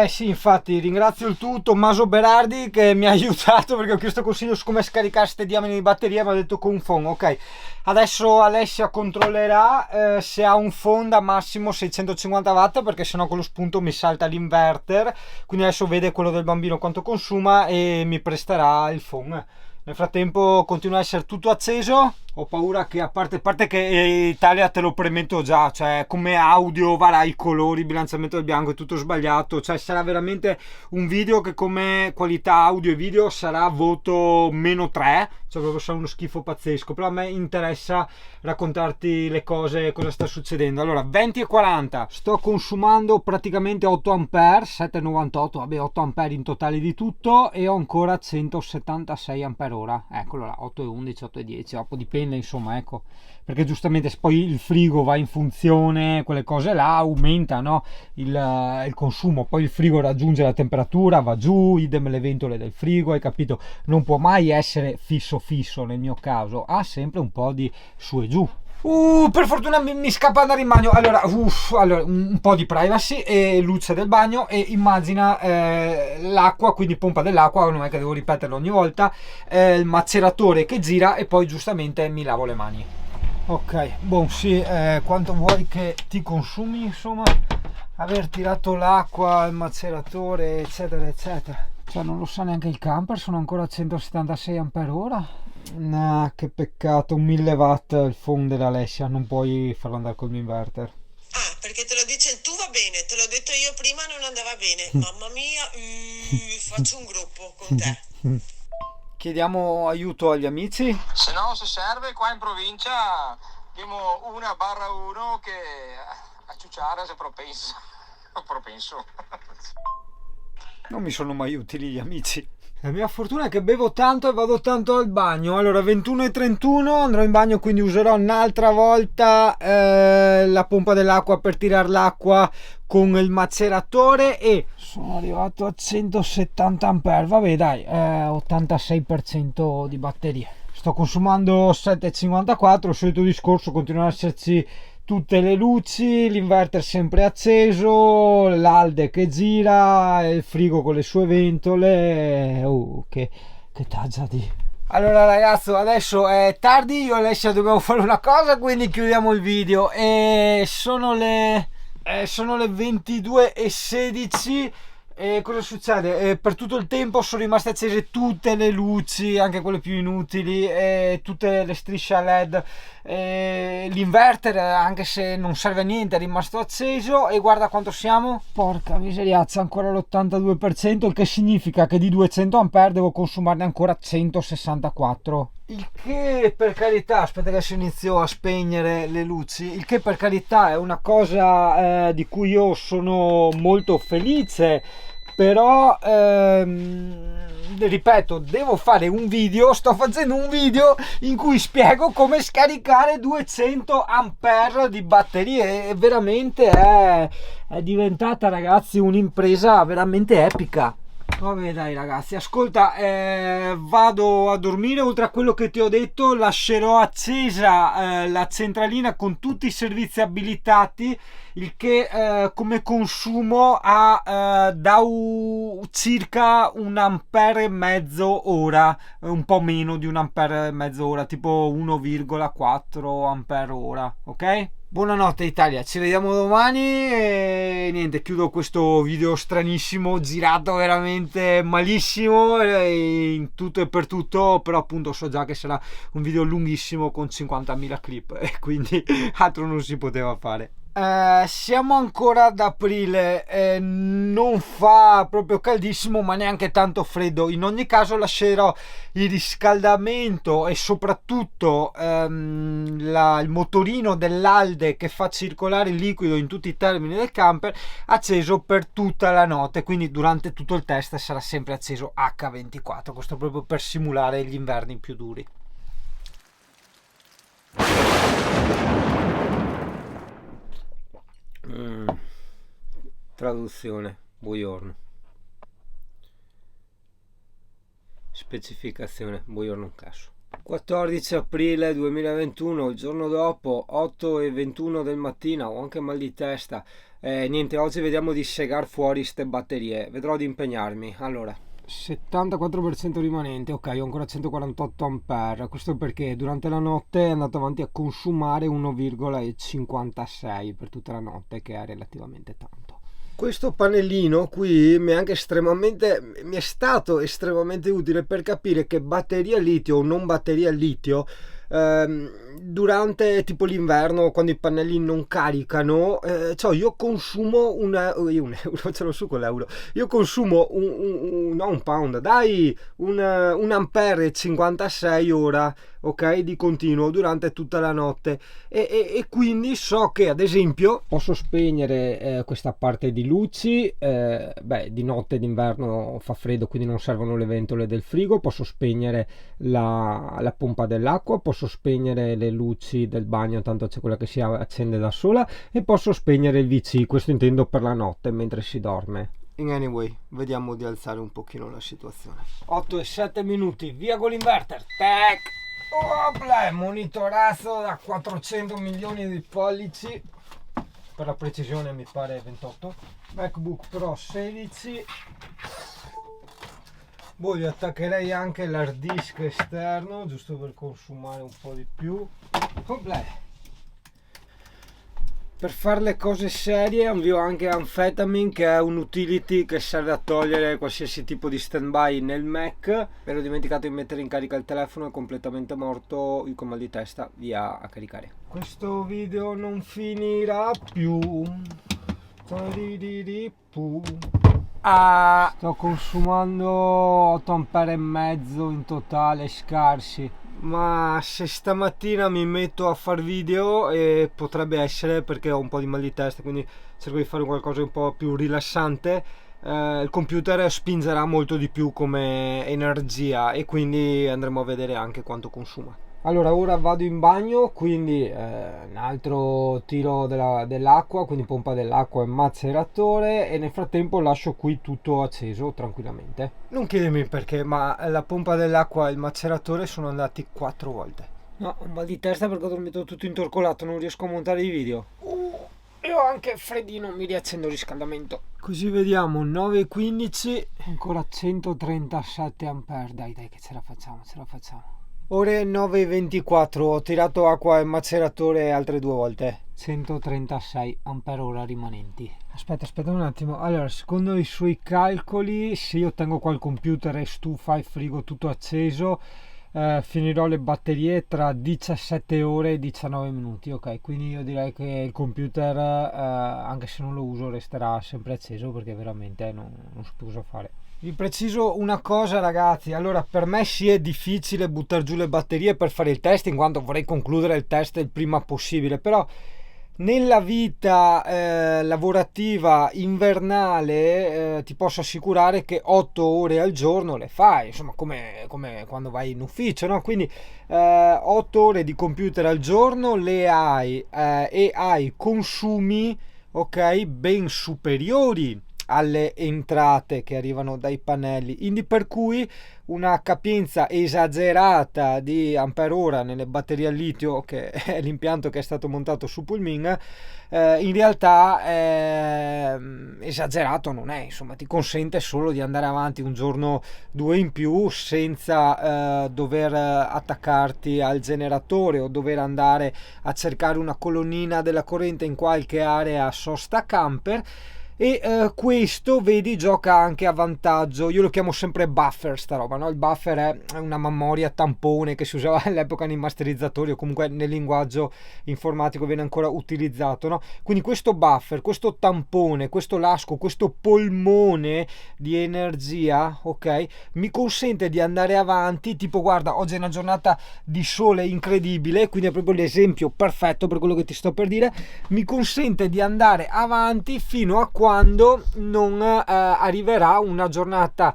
Sì, infatti ringrazio il tuo Tommaso Berardi che mi ha aiutato, perché ho chiesto consiglio su come scaricare ste diamine di batteria, mi ha detto con un phone. Ok, adesso Alessia controllerà se ha un phone da massimo 650 watt, perché sennò con lo spunto mi salta l'inverter, quindi adesso vede quello del bambino quanto consuma e mi presterà il phone. Nel frattempo continua a essere tutto acceso. Ho paura che a parte che Italia, te lo premetto già, cioè come audio varrà i colori, il bilanciamento del bianco è tutto sbagliato, cioè sarà veramente un video che come qualità audio e video sarà voto -3, cioè proprio sarà uno schifo pazzesco. Però a me interessa raccontarti le cose, cosa sta succedendo. Allora, 20:40, sto consumando praticamente 8 ampere, 7,98, vabbè, 8 ampere in totale di tutto, e ho ancora 176 ampere ora. Eccolo là, 8,11, 8,10, dopo dipende, insomma, ecco, perché giustamente se poi il frigo va in funzione, quelle cose là, aumenta, no, il consumo, poi il frigo raggiunge la temperatura, va giù, idem le ventole del frigo, hai capito? Non può mai essere fisso nel mio caso, ha sempre un po' di su e giù. Per fortuna mi scappa andare in bagno. Allora, un po' di privacy e luce del bagno, e immagina l'acqua, quindi pompa dell'acqua, non è che devo ripeterlo ogni volta, il maceratore che gira, e poi giustamente mi lavo le mani. Ok, boh, sì, quanto vuoi che ti consumi, insomma, aver tirato l'acqua, il maceratore, eccetera eccetera. Cioè non lo sa neanche il camper, sono ancora a 176 ampere ora. Nah, che peccato, 1000 watt il phone dell'Alessia, non puoi farlo andare col mio inverter. Ah, perché te lo dice il tu, va bene, te l'ho detto io prima, non andava bene. Mamma mia, faccio un gruppo con te. Chiediamo aiuto agli amici. Se no, se serve, qua in provincia abbiamo 1/1 che a ciucciare se propenso. Propenso. Non mi sono mai utili gli amici. La mia fortuna è che bevo tanto e vado tanto al bagno. Allora, 21:31 andrò in bagno, quindi userò un'altra volta la pompa dell'acqua per tirare l'acqua con il maceratore, e sono arrivato a 170 ampere. Vabbè dai, 86% di batteria. Sto consumando 7,54, il solito discorso, continuano ad esserci tutte le luci, l'inverter sempre acceso, l'Alde che gira, il frigo con le sue ventole. Che taggia di... Allora ragazzo, adesso è tardi, io e Alessia dobbiamo fare una cosa, quindi chiudiamo il video. E sono le 22:16. E cosa succede? Per tutto il tempo sono rimaste accese tutte le luci, anche quelle più inutili, e tutte le strisce a LED. L'inverter, anche se non serve a niente, è rimasto acceso, e guarda quanto siamo. Porca miseriazza, ancora l'82%, il che significa che di 200 ampere devo consumarne ancora 164. Il che per carità, aspetta che adesso inizio a spegnere le luci, il che per carità è una cosa di cui io sono molto felice, però ripeto, devo fare un video, sto facendo un video in cui spiego come scaricare 200 ampere di batterie, e veramente è diventata, ragazzi, un'impresa veramente epica. Vabbè dai ragazzi, ascolta, vado a dormire. Oltre a quello che ti ho detto, lascerò accesa la centralina con tutti i servizi abilitati, il che come consumo ha da circa 1,5 ampere ora, un po' meno di 1,5 ampere ora, tipo 1,4 ampere ora, ok? Buonanotte Italia, ci vediamo domani, e niente, chiudo questo video stranissimo, girato veramente malissimo in tutto e per tutto, però appunto so già che sarà un video lunghissimo con 50.000 clip, e quindi altro non si poteva fare. Siamo ancora ad aprile, non fa proprio caldissimo ma neanche tanto freddo. In ogni caso lascerò il riscaldamento e soprattutto il motorino dell'Alde che fa circolare il liquido in tutti i termini del camper acceso per tutta la notte, quindi durante tutto il test sarà sempre acceso H24, questo proprio per simulare gli inverni più duri. Traduzione, buongiorno. Specificazione, buongiorno un caso. 14 aprile 2021, il giorno dopo, 8:21 del mattino, ho anche mal di testa. Niente, oggi vediamo di segar fuori ste batterie, vedrò di impegnarmi. Allora, 74% rimanente, ok, ho ancora 148 ampere, questo perché durante la notte è andato avanti a consumare 1,56 per tutta la notte, che è relativamente tanto. Questo pannellino qui mi è stato estremamente utile per capire che batteria litio o non batteria litio durante tipo l'inverno, quando i pannelli non caricano, cioè io consumo un euro, ce l'ho su con l'euro, io consumo un pound, dai, un ampere e 56 ora, ok, di continuo durante tutta la notte, e quindi so che ad esempio posso spegnere questa parte di luci, di notte d'inverno fa freddo quindi non servono le ventole del frigo, posso spegnere la pompa dell'acqua, posso spegnere le luci del bagno, tanto c'è quella che si accende da sola, e posso spegnere il VC, questo intendo per la notte mentre si dorme. In anyway, vediamo di alzare un pochino la situazione. 8:07, via con l'inverter, tac! Opla, monitorato da 400 milioni di pollici, per la precisione mi pare 28, MacBook Pro 16. Voglio attaccherei anche l'hard disk esterno giusto per consumare un po' di più. Per fare le cose serie invio anche Amphetamine, che è un utility che serve a togliere qualsiasi tipo di standby nel Mac. Mi ero dimenticato di mettere in carica il telefono, è completamente morto, io con mal di testa, via a caricare. Questo video non finirà più. Sto consumando 8 ampere e mezzo in totale, scarsi. Ma se stamattina mi metto a far video, potrebbe essere perché ho un po' di mal di testa, quindi cerco di fare qualcosa un po' più rilassante, il computer spingerà molto di più come energia e quindi andremo a vedere anche quanto consuma. Allora, ora vado in bagno, quindi un altro tiro dell'acqua, quindi pompa dell'acqua e maceratore, e nel frattempo lascio qui tutto acceso tranquillamente. Non chiedermi perché, ma la pompa dell'acqua e il maceratore sono andati 4 volte. No, ho mal di testa perché ho dormito tutto intorcolato, non riesco a montare i video. E ho anche freddino, mi riaccendo il riscaldamento. Così vediamo, 9:15, ancora 137 ampere, dai che ce la facciamo. Ore 9:24, ho tirato acqua e maceratore altre 2 volte. 136 ampere ora rimanenti. Aspetta un attimo. Allora, secondo i suoi calcoli, se io tengo qua il computer e stufa e frigo tutto acceso, finirò le batterie tra 17 ore e 19 minuti. Ok, quindi io direi che il computer, anche se non lo uso, resterà sempre acceso perché veramente non so più cosa fare. Vi preciso una cosa, ragazzi. Allora, per me sì, è difficile buttare giù le batterie per fare il test, in quanto vorrei concludere il test il prima possibile, però nella vita lavorativa invernale ti posso assicurare che 8 ore al giorno le fai, insomma, come quando vai in ufficio, no? Quindi 8 ore di computer al giorno le hai, e hai consumi, ok, ben superiori alle entrate che arrivano dai pannelli, quindi per cui una capienza esagerata di ampere ora nelle batterie al litio, che è l'impianto che è stato montato su Pullmin, in realtà esagerato non è, insomma ti consente solo di andare avanti un giorno 2 in più senza dover attaccarti al generatore o dover andare a cercare una colonnina della corrente in qualche area sosta camper. e questo, vedi, gioca anche a vantaggio. Io lo chiamo sempre buffer sta roba, no? Il buffer è una memoria tampone che si usava all'epoca nei masterizzatori, o comunque nel linguaggio informatico viene ancora utilizzato, no? Quindi questo buffer, questo tampone, questo lasco, questo polmone di energia, ok, mi consente di andare avanti. Tipo, guarda, oggi è una giornata di sole incredibile, quindi è proprio l'esempio perfetto per quello che ti sto per dire. Mi consente di andare avanti fino a quando non arriverà una giornata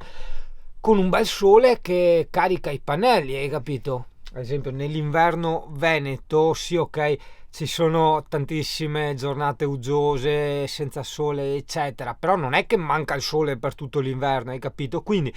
con un bel sole che carica i pannelli, hai capito? Ad esempio nell'inverno veneto, sì, ok, ci sono tantissime giornate uggiose senza sole eccetera, però non è che manca il sole per tutto l'inverno, hai capito? Quindi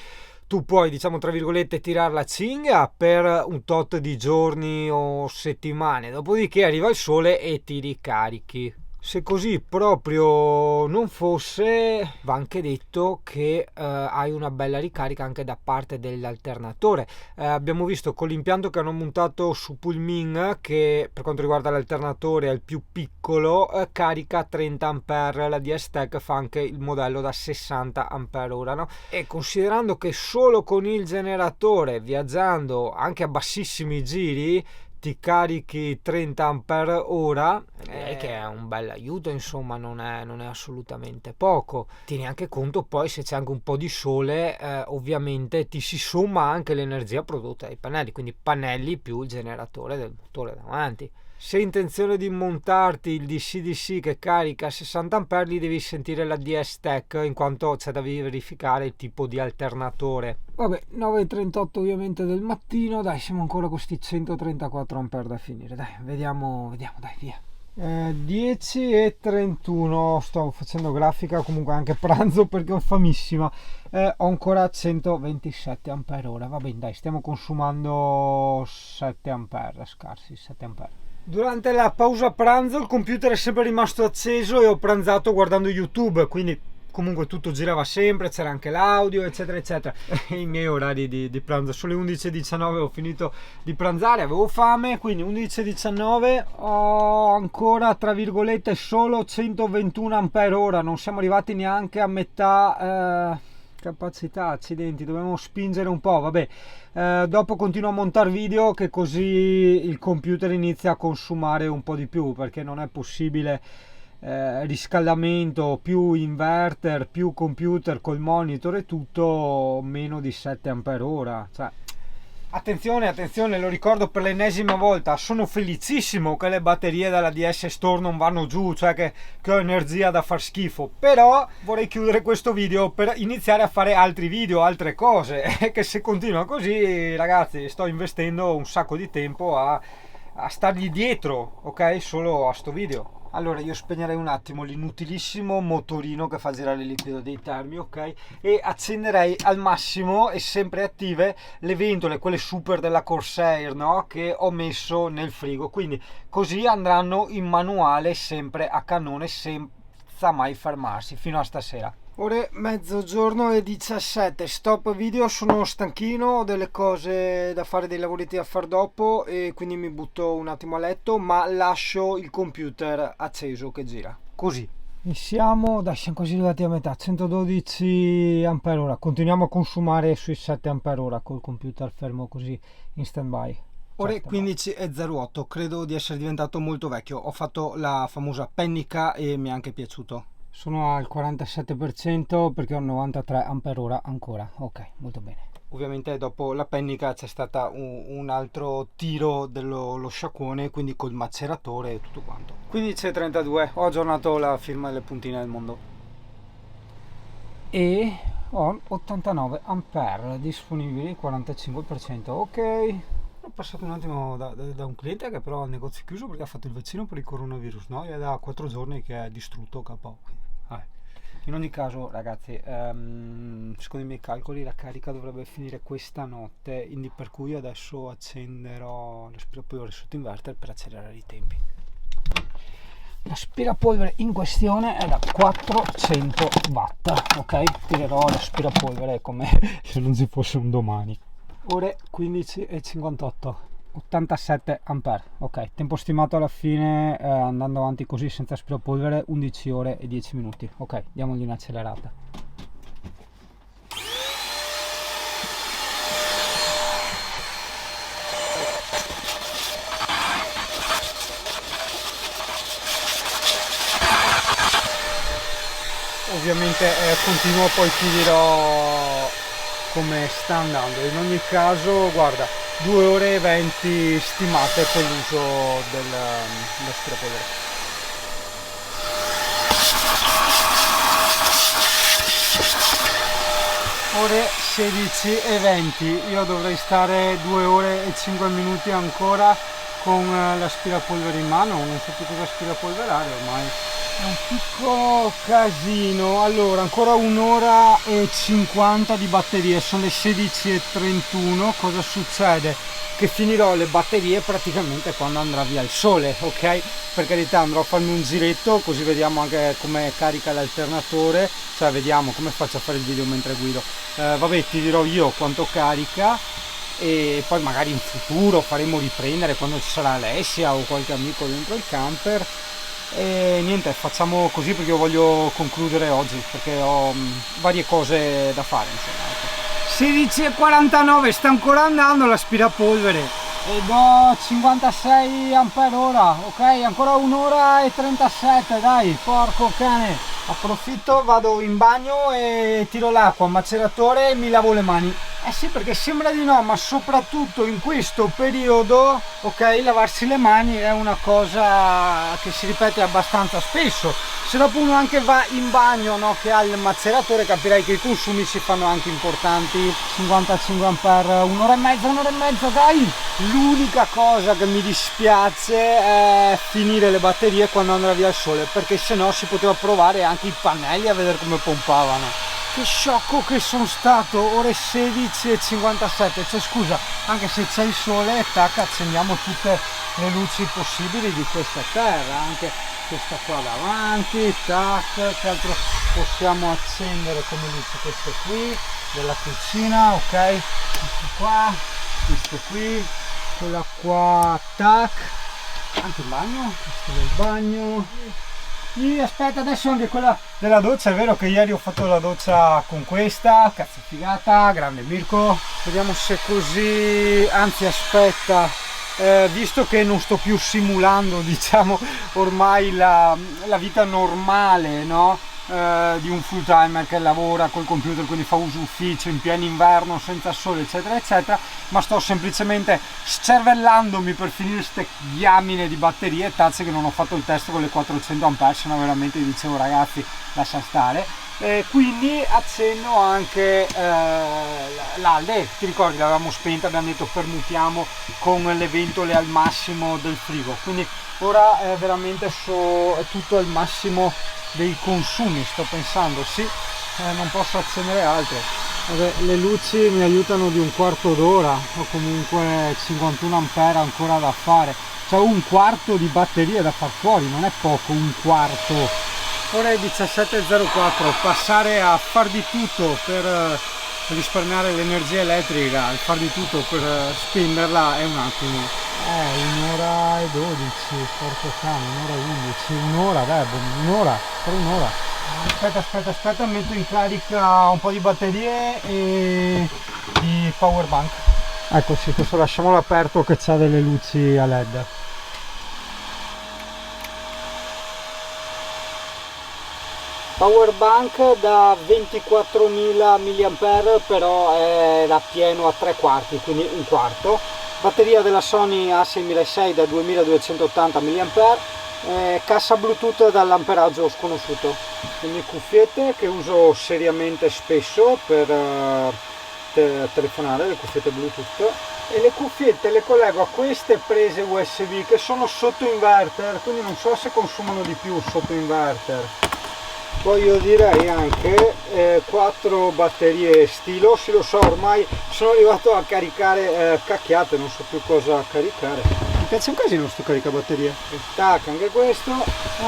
tu puoi, diciamo tra virgolette, tirare la cinghia per un tot di giorni o settimane, dopodiché arriva il sole e ti ricarichi. Se così proprio non fosse, va anche detto che hai una bella ricarica anche da parte dell'alternatore. Abbiamo visto con l'impianto che hanno montato su Pulmin, che per quanto riguarda l'alternatore è il più piccolo, carica 30 A, la DS-Tech fa anche il modello da 60 Ah, no? E considerando che solo con il generatore, viaggiando anche a bassissimi giri, ti carichi 30 Ah, che è un bel aiuto, insomma, non è assolutamente poco. Tieni anche conto poi se c'è anche un po' di sole, ovviamente ti si somma anche l'energia prodotta dai pannelli, quindi pannelli più il generatore del motore davanti. Se hai intenzione di montarti il DC-DC che carica 60 A, lì devi sentire la DS-Tech, in quanto c'è da verificare il tipo di alternatore. Vabbè, 9:38 ovviamente del mattino, dai, siamo ancora con questi 134 A da finire, dai, vediamo, dai, via. 10:31, sto facendo grafica, comunque anche pranzo perché ho famissima. Ho ancora 127 Ah, va bene, dai, stiamo consumando 7 A, scarsi 7 A. Durante la pausa pranzo il computer è sempre rimasto acceso e ho pranzato guardando YouTube, quindi comunque tutto girava sempre, c'era anche l'audio eccetera eccetera. I miei orari di pranzo sono le 11:19, ho finito di pranzare, avevo fame, quindi 11:19, ho ancora tra virgolette solo 121 Ah, non siamo arrivati neanche a metà capacità, accidenti, dobbiamo spingere un po', vabbè. Dopo continuo a montare video, che così il computer inizia a consumare un po' di più, perché non è possibile riscaldamento più inverter più computer col monitor e tutto meno di 7 Ah, cioè attenzione, lo ricordo per l'ennesima volta, sono felicissimo che le batterie della DS Store non vanno giù, cioè che ho energia da far schifo, però vorrei chiudere questo video per iniziare a fare altri video, altre cose, che se continua così, ragazzi, sto investendo un sacco di tempo a stargli dietro, ok, solo a sto video. Allora io spegnerei un attimo l'inutilissimo motorino che fa girare il liquido dei termi, ok, e accenderei al massimo e sempre attive le ventole, quelle super della Corsair, no, che ho messo nel frigo, quindi così andranno in manuale sempre a cannone senza mai fermarsi fino a stasera. Ore mezzogiorno e 17, stop video, sono stanchino, ho delle cose da fare, dei lavoretti da fare dopo e quindi mi butto un attimo a letto, ma lascio il computer acceso che gira, così. E siamo quasi arrivati a metà, 112 Ah, continuiamo a consumare sui 7 Ah col computer fermo così in stand by. Ore 15:08, credo di essere diventato molto vecchio, ho fatto la famosa pennica e mi è anche piaciuto. Sono al 47% perché ho 93 Ah ancora, ok, molto bene. Ovviamente dopo la pennica c'è stata un altro tiro dello sciacquone, quindi col maceratore e tutto quanto. 15:32, ho aggiornato la firma delle puntine del mondo. E ho 89 Ah disponibili, 45%, ok. Ho passato un attimo da un cliente che però ha il negozio chiuso perché ha fatto il vaccino per il coronavirus, no? È da 4 giorni che è distrutto KO. In ogni caso, ragazzi, secondo i miei calcoli la carica dovrebbe finire questa notte, quindi per cui adesso accenderò l'aspirapolvere sotto inverter per accelerare i tempi. L'aspirapolvere in questione è da 400 watt, ok? Tirerò l'aspirapolvere come se non ci fosse un domani. Ore 15:58, 87 ampere. Ok, tempo stimato alla fine andando avanti così senza aspirapolvere 11 ore e 10 minuti. Ok, diamogli un'accelerata. Ovviamente continuo, poi ti dirò come sta andando. In ogni caso, guarda, 2 ore e 20 stimate con l'uso dell'aspirapolvere. Ore 16 e 20, io dovrei stare 2 ore e 5 minuti ancora con l'aspirapolvere in mano, non so più cosa aspirapolverare ormai. È un piccolo casino. Allora, ancora 1 ora e 50 di batterie, sono le 16:31. Cosa succede? Che finirò le batterie praticamente quando andrà via il sole, ok? Per carità, andrò a farmi un giretto così vediamo anche come carica l'alternatore, cioè vediamo come faccio a fare il video mentre guido. Vabbè, ti dirò io quanto carica e poi magari in futuro faremo riprendere quando ci sarà Alessia o qualche amico dentro il camper. E niente, facciamo così perché io voglio concludere oggi perché ho varie cose da fare, insomma. 16:49, sta ancora andando l'aspirapolvere e do 56 ampere ora, ok? Ancora 1 ora e 37, dai, porco cane. Approfitto, vado in bagno e tiro l'acqua, maceratore e mi lavo le mani. Eh sì, perché sembra di no, ma soprattutto in questo periodo, ok, lavarsi le mani è una cosa che si ripete abbastanza spesso. Se dopo uno anche va in bagno, no, che ha il maceratore, capirai che i consumi si fanno anche importanti. 55 ampere, 1 ora e mezza, dai! L'unica cosa che mi dispiace è finire le batterie quando andrà via il sole, perché se no si poteva provare anche i pannelli a vedere come pompavano. Che sciocco che sono stato, ore 16:57, cioè scusa, anche se c'è il sole, tac, accendiamo tutte le luci possibili di questa terra, anche questa qua davanti, tac, che altro possiamo accendere come luci? Queste qui, della cucina, ok, queste qua, queste qui, quella qua, tac, anche il bagno, questo del bagno. Aspetta, adesso anche quella della doccia, è vero che ieri ho fatto la doccia con questa, cazzo figata, grande Mirko. Vediamo se così, anzi aspetta, visto che non sto più simulando, diciamo, ormai la vita normale, no? Di un full timer che lavora col computer, quindi fa uso ufficio in pieno inverno senza sole eccetera eccetera, ma sto semplicemente scervellandomi per finire ste diamine di batterie, tazze che non ho fatto il test con le 400 ampere, se no veramente vi dicevo ragazzi lascia stare. Quindi accendo anche l'alde, ti ricordi l'avevamo spenta, abbiamo detto permutiamo con le ventole al massimo del frigo, quindi ora è veramente è tutto al massimo dei consumi, sto pensando, sì, non posso accendere altro. Vabbè, le luci mi aiutano di un quarto d'ora o comunque 51 ampere ancora da fare, cioè un quarto di batteria da far fuori, non è poco, un quarto. Ora è 17:04, passare a far di tutto per risparmiare l'energia elettrica, far di tutto per spenderla è un attimo. 1 ora e 12, porco cane, 1 ora e 11, un'ora, dai, un'ora, per un'ora. Aspetta, metto in carica un po' di batterie e di power bank. Ecco sì, questo lasciamolo aperto che c'ha delle luci a LED. Power bank da 24.000 mAh, però è da pieno a 3/4, quindi un quarto. Batteria della Sony A6600 da 2280 mAh, cassa Bluetooth dall'amperaggio sconosciuto, quindi cuffiette che uso seriamente spesso per telefonare, le cuffiette Bluetooth, e le cuffiette le collego a queste prese USB che sono sotto inverter, quindi non so se consumano di più sotto inverter. Poi io direi anche 4 batterie stilo, sì lo so, ormai sono arrivato a caricare cacchiate, non so più cosa caricare. Mi piace un casino sto caricabatterie. E tac, anche questo.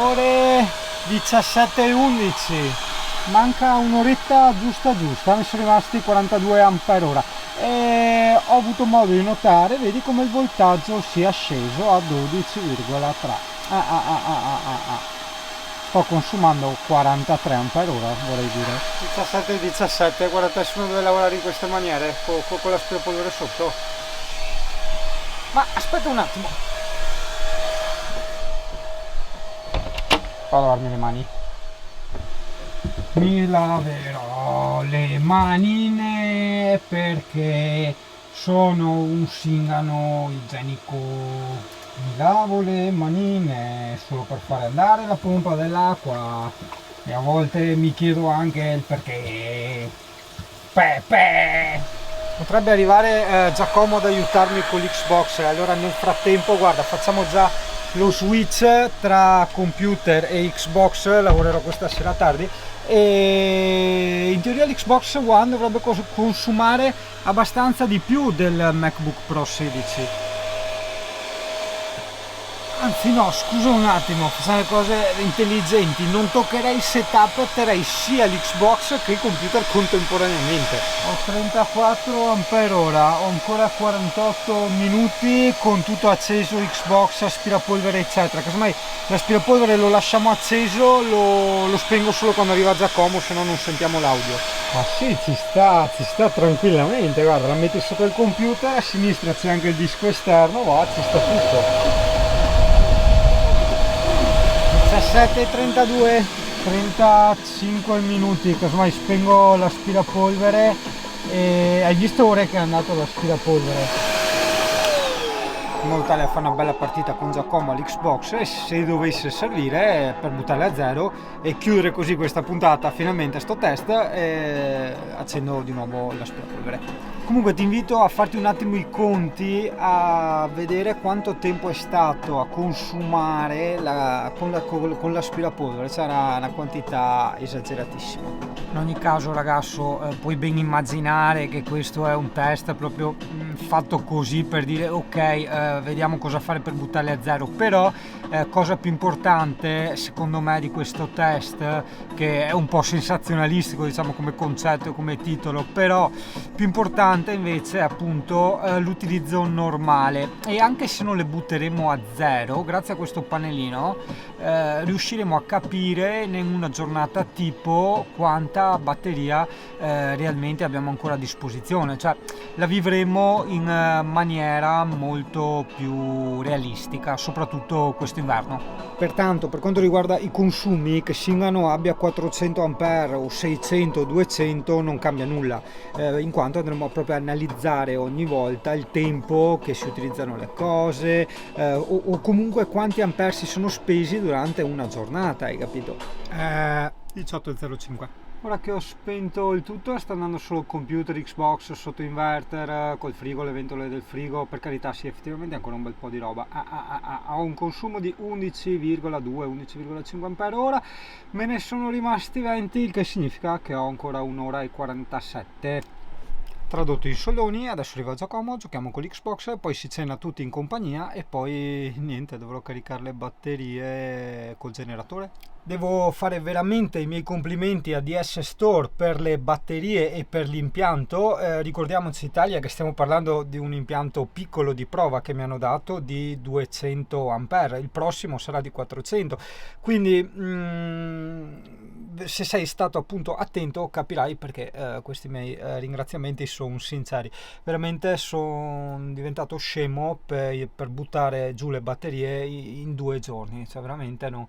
Ore 17:11, manca un'oretta giusta, ne sono rimasti 42 ampere ora. ho avuto modo di notare, vedi come il voltaggio si è sceso a 12,3. Sto consumando 43 ampere ora, vorrei dire 17, guardate, se uno deve lavorare in queste maniere con l'aspirapolvere sotto. Ma aspetta un attimo, vado a lavarmi le mani. Mi laverò le manine perché sono un singano igienico. Mi lavo le manine solo per fare andare la pompa dell'acqua e a volte mi chiedo anche il perché. Potrebbe arrivare Giacomo ad aiutarmi con l'Xbox, allora nel frattempo guarda, facciamo già lo switch tra computer e Xbox, lavorerò questa sera tardi e in teoria l'Xbox One dovrebbe consumare abbastanza di più del MacBook Pro 16. Anzi no, scusa un attimo, facciamo le cose intelligenti, non toccherei il setup, terrei sia l'Xbox che il computer contemporaneamente. Ho 34 ampere ora, ho ancora 48 minuti con tutto acceso, Xbox, aspirapolvere eccetera. Casomai l'aspirapolvere lo lasciamo acceso, lo spengo solo quando arriva Giacomo, se no non sentiamo l'audio. Ma sì, ci sta tranquillamente, guarda, la metti sotto il computer, a sinistra c'è anche il disco esterno, va, ci sta tutto. 17:32, 35 minuti, casomai spengo l'aspirapolvere e hai visto ora che è andato l'aspirapolvere? In modo tale a fare una bella partita con Giacomo all'Xbox e se dovesse servire per buttarle a zero e chiudere così questa puntata finalmente a sto test, accendo di nuovo l'aspirapolvere. Comunque ti invito a farti un attimo i conti, a vedere quanto tempo è stato a consumare con l'aspirapolvere, c'era una quantità esageratissima. In ogni caso ragazzo, puoi ben immaginare che questo è un test proprio fatto così per dire ok, vediamo cosa fare per buttarle a zero, però cosa più importante secondo me di questo test, che è un po' sensazionalistico diciamo come concetto e come titolo, però più importante invece è appunto l'utilizzo normale, e anche se non le butteremo a zero, grazie a questo pannellino riusciremo a capire in una giornata tipo quanta batteria realmente abbiamo ancora a disposizione, cioè la vivremo in maniera molto più realistica, soprattutto quest'inverno. Pertanto, per quanto riguarda i consumi, che Singano abbia 400 ampere o 600 200 non cambia nulla, in quanto andremo proprio a analizzare ogni volta il tempo che si utilizzano le cose o comunque quanti ampere si sono spesi durante una giornata, hai capito? 18:05. Ora che ho spento il tutto sta andando solo computer, Xbox, sotto inverter, col frigo, le ventole del frigo, per carità sì, effettivamente ancora un bel po' di roba. Ho un consumo di 11,2-11,5 ampere ora, me ne sono rimasti 20, il che significa che ho ancora 1 ora e 47. Tradotto in soldoni, adesso arriva Giacomo, giochiamo con l'Xbox, poi si cena tutti in compagnia e poi niente, dovrò caricare le batterie col generatore. Devo fare veramente i miei complimenti a DS Store per le batterie e per l'impianto. Ricordiamoci Italia che stiamo parlando di un impianto piccolo di prova che mi hanno dato di 200 ampere, il prossimo sarà di 400, quindi se sei stato appunto attento capirai perché questi miei ringraziamenti sono sinceri. Veramente sono diventato scemo per buttare giù le batterie in 2 giorni, cioè veramente non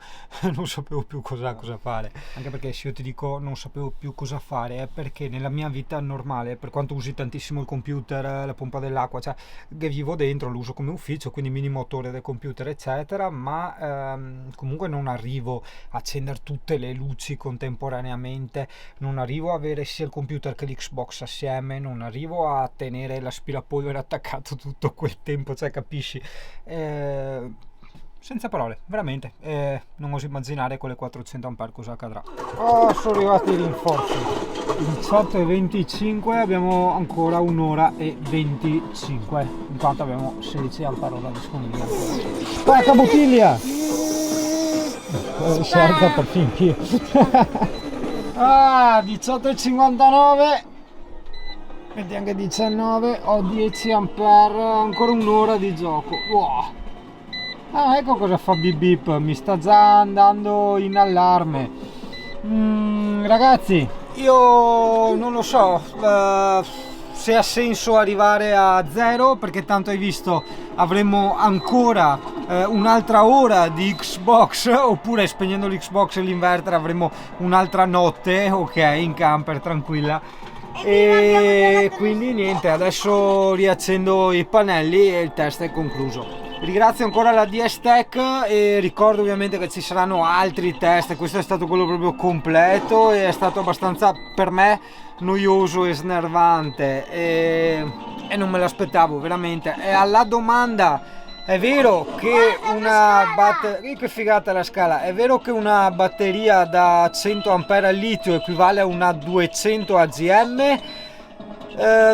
sapevo più cosa fare, anche perché se io ti dico non sapevo più cosa fare è perché nella mia vita normale, per quanto usi tantissimo il computer, la pompa dell'acqua, cioè che vivo dentro, lo uso come ufficio, quindi minimo motore del computer eccetera, ma comunque non arrivo a accendere tutte le luci contemporaneamente, non arrivo a avere sia il computer che l'Xbox assieme, non arrivo a tenere l'aspirapolvere attaccato tutto quel tempo, cioè capisci? Senza parole, veramente, non oso immaginare con le 400 ampere cosa accadrà. Sono arrivati i rinforzi, 18:25, abbiamo ancora 1 ora e 25, in quanto abbiamo 16 ampere ora disponibili ancora. Spacca bottiglia! Si alza per fin qui. 18:59 Metti anche 19, ho 10 ampere, ancora un'ora di gioco. Wow. Ah, ecco cosa fa bip bip, mi sta già andando in allarme. Ragazzi, io non lo so se ha senso arrivare a 0, perché tanto hai visto avremo ancora un'altra ora di Xbox, oppure spegnendo l'Xbox e l'inverter avremo un'altra notte, ok, in camper tranquilla. E quindi niente, adesso riaccendo i pannelli e il test è concluso. Ringrazio ancora la DS Tech e ricordo ovviamente che ci saranno altri test. Questo è stato quello proprio completo e è stato abbastanza, per me, noioso e snervante e non me l'aspettavo veramente. E alla domanda: è vero che una batteria, che figata la scala, è vero che una batteria da 100 A al litio equivale a una 200 AGM?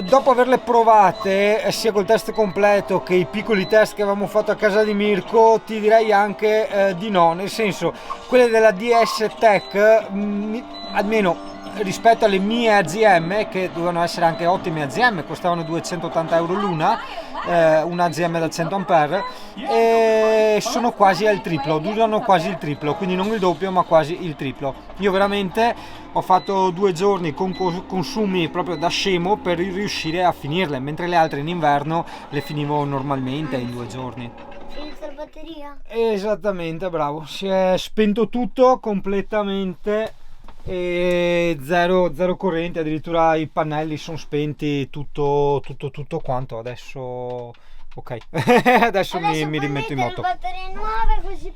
Dopo averle provate sia col test completo che i piccoli test che avevamo fatto a casa di Mirko, ti direi anche di no, nel senso, quelle della DS Tech almeno rispetto alle mie AGM, che dovevano essere anche ottime AGM, costavano 280 euro l'una, una AGM da 100 A, e sono quasi al triplo, durano quasi il triplo, quindi non il doppio ma quasi il triplo. Io veramente ho fatto 2 giorni con consumi proprio da scemo per riuscire a finirle, mentre le altre in inverno le finivo normalmente in 2 giorni. Senza batteria? Esattamente, bravo, si è spento tutto completamente e zero corrente, addirittura i pannelli sono spenti, tutto quanto. Adesso ok. adesso mi rimetto in moto. Batterie nuove così.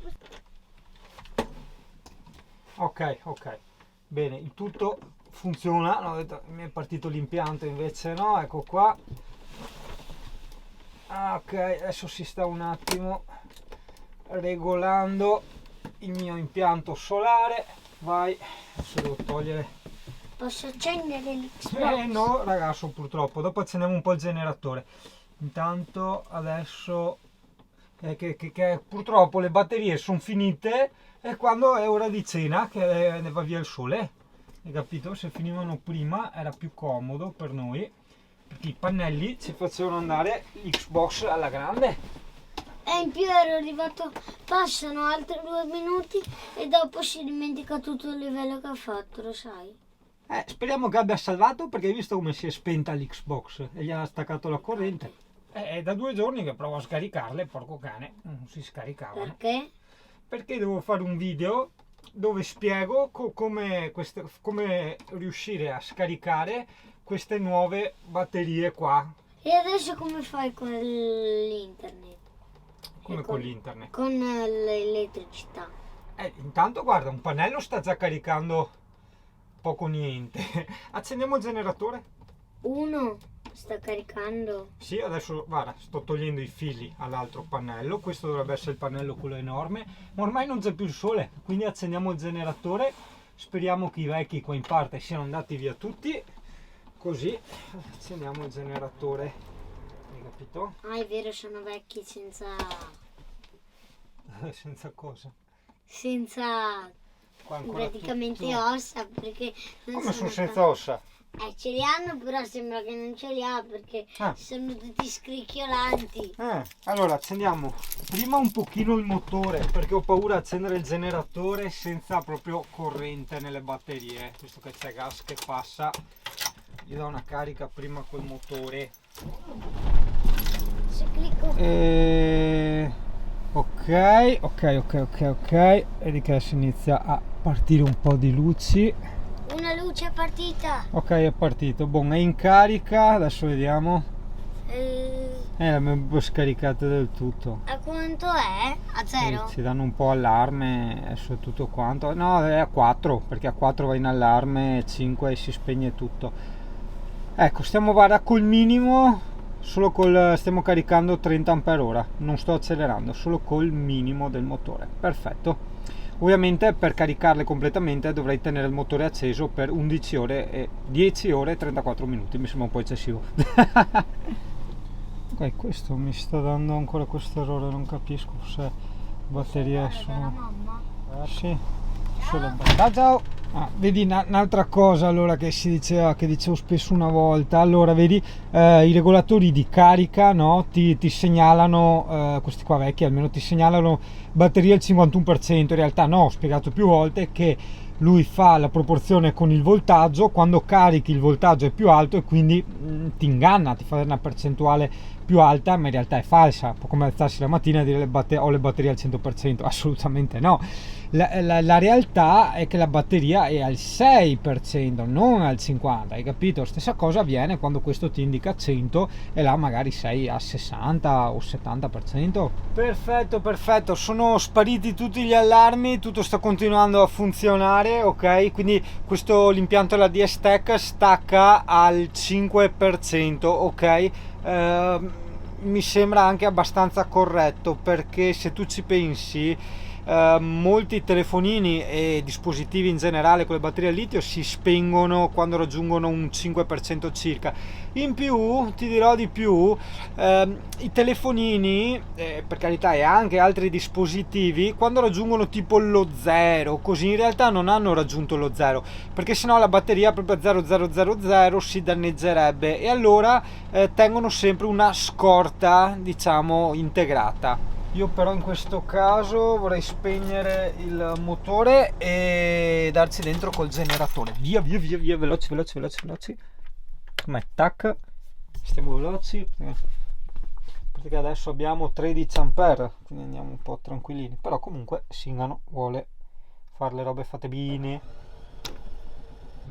Ok, bene, il tutto funziona. No, mi è partito l'impianto, invece no, ecco qua. Ok, adesso si sta un attimo regolando il mio impianto solare. Vai, adesso devo togliere. Posso accendere l'Xbox? No ragazzo, purtroppo dopo accendiamo un po' il generatore. Intanto adesso che purtroppo le batterie sono finite e quando è ora di cena che ne va via il sole, hai capito? Se finivano prima era più comodo per noi, perché i pannelli ci facevano andare l'Xbox alla grande. E in più ero arrivato, passano altri 2 minuti e dopo si dimentica tutto il livello che ha fatto, lo sai? Speriamo che abbia salvato, perché hai visto come si è spenta l'Xbox e gli ha staccato la corrente. È da 2 giorni che provo a scaricarle, porco cane, non si scaricavano. Perché? Perché devo fare un video dove spiego come riuscire a scaricare queste nuove batterie qua. E adesso come fai con l'internet? Come con l'internet? Con l'elettricità. Intanto guarda, un pannello sta già caricando poco niente. Accendiamo il generatore? Uno sta caricando. Sì, adesso guarda, sto togliendo i fili all'altro pannello. Questo dovrebbe essere il pannello quello enorme, ma ormai non c'è più il sole, quindi accendiamo il generatore. Speriamo che i vecchi qua in parte siano andati via tutti, così accendiamo il generatore. Hai capito? Ah, è vero, sono vecchi senza cosa? Senza praticamente tutto... ossa, perché non come sono senza ossa? Ce li hanno, però sembra che non ce li ha, perché sono tutti scricchiolanti. Allora accendiamo prima un pochino il motore, perché ho paura di accendere il generatore senza proprio corrente nelle batterie, visto che c'è gas che passa. Gli do una carica prima col motore. Se clicco ok, vedi che adesso inizia a partire un po' di luci. una luce è partita. Ok, è partito, buon, è in carica, adesso vediamo. L'abbiamo scaricato del tutto. A quanto è? A 0? Ci danno un po' allarme, adesso è tutto quanto. No, è a 4, perché a 4 va in allarme, 5 e si spegne tutto. Ecco, stiamo col minimo, stiamo caricando 30 Ah, non sto accelerando, solo col minimo del motore. Perfetto. Ovviamente per caricarle completamente dovrei tenere il motore acceso per 11 ore e 10 ore e 34 minuti, mi sembra un po' eccessivo. Ok, questo mi sta dando ancora questo errore, non capisco se batterie sono... Sì, Ciao ciao. Vedi un'altra cosa allora che si diceva, che dicevo spesso una volta, allora vedi i regolatori di carica, no? Ti segnalano, questi qua vecchi almeno, ti segnalano batteria al 51%, in realtà no, ho spiegato più volte che lui fa la proporzione con il voltaggio, quando carichi il voltaggio è più alto e quindi ti inganna, ti fa una percentuale più alta, ma in realtà è falsa, un po' come alzarsi la mattina e dire ho le batterie al 100%, assolutamente no. La realtà è che la batteria è al 6%, non al 50%, hai capito? Stessa cosa avviene quando questo ti indica 100 e là magari sei a 60 o 70%. Perfetto, sono spariti tutti gli allarmi, tutto sta continuando a funzionare, ok? Quindi l'impianto della DS-Tech stacca al 5%, ok? Mi sembra anche abbastanza corretto, perché se tu ci pensi, molti telefonini e dispositivi in generale con le batterie al litio si spengono quando raggiungono un 5% circa. In più ti dirò di più, i telefonini, per carità, e anche altri dispositivi, quando raggiungono tipo lo 0, così in realtà non hanno raggiunto lo 0, perché sennò la batteria proprio a 0000 si danneggerebbe, e allora tengono sempre una scorta, diciamo, integrata. Io però in questo caso vorrei spegnere il motore e darci dentro col generatore. Via, veloci. Come tac, stiamo veloci, perché adesso abbiamo 13 ampere, quindi andiamo un po' tranquillini, però comunque Singano vuole fare le robe fatte bene.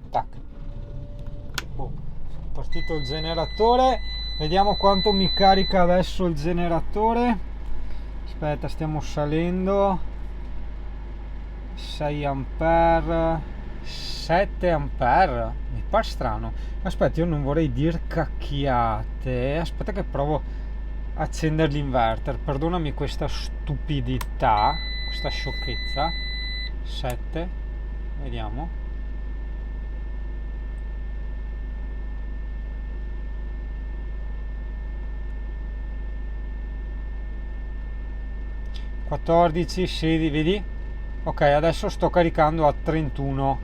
Tac. Boh. Partito il generatore, vediamo quanto mi carica adesso il generatore. Aspetta, stiamo salendo. 6 ampere, 7 ampere, mi pare strano. Aspetta, io non vorrei dir cacchiate, aspetta che provo a accendere l'inverter, perdonami questa stupidità, questa sciocchezza. 7, vediamo. (14, 16, vedi? Ok, adesso sto caricando a 31,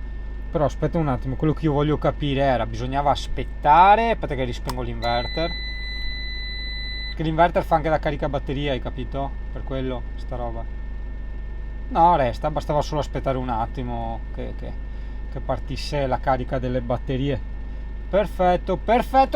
però aspetta un attimo, quello che io voglio capire era, bisognava aspettare, aspetta che rispengo l'inverter, perché l'inverter fa anche la carica batteria, hai capito? Per quello, sta roba. No, resta, bastava solo aspettare un attimo che partisse la carica delle batterie. Perfetto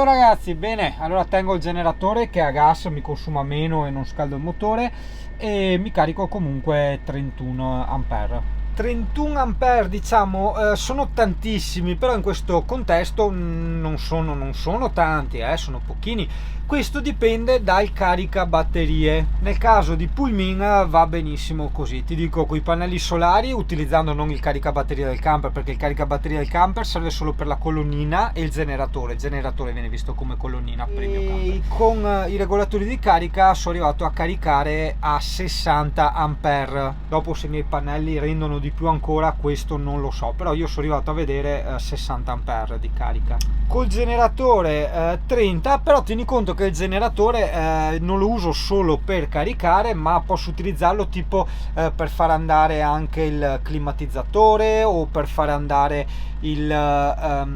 ragazzi, bene, allora tengo il generatore che a gas mi consuma meno e non scaldo il motore, e mi carico comunque 31 ampere. 31 ampere, diciamo, sono tantissimi, però in questo contesto non sono tanti, sono pochini. Questo dipende dal caricabatterie. Nel caso di Pullmin va benissimo così, ti dico, con i pannelli solari, utilizzando non il caricabatteria del camper, perché il caricabatteria del camper serve solo per la colonnina e il generatore viene visto come colonnina per il mio camper. Con i regolatori di carica sono arrivato a caricare a 60 ampere. Dopo, se i miei pannelli rendono di più ancora, questo non lo so, però io sono arrivato a vedere 60 ampere di carica. Col generatore 30, però tieni conto che il generatore non lo uso solo per caricare, ma posso utilizzarlo tipo per far andare anche il climatizzatore, o per far andare il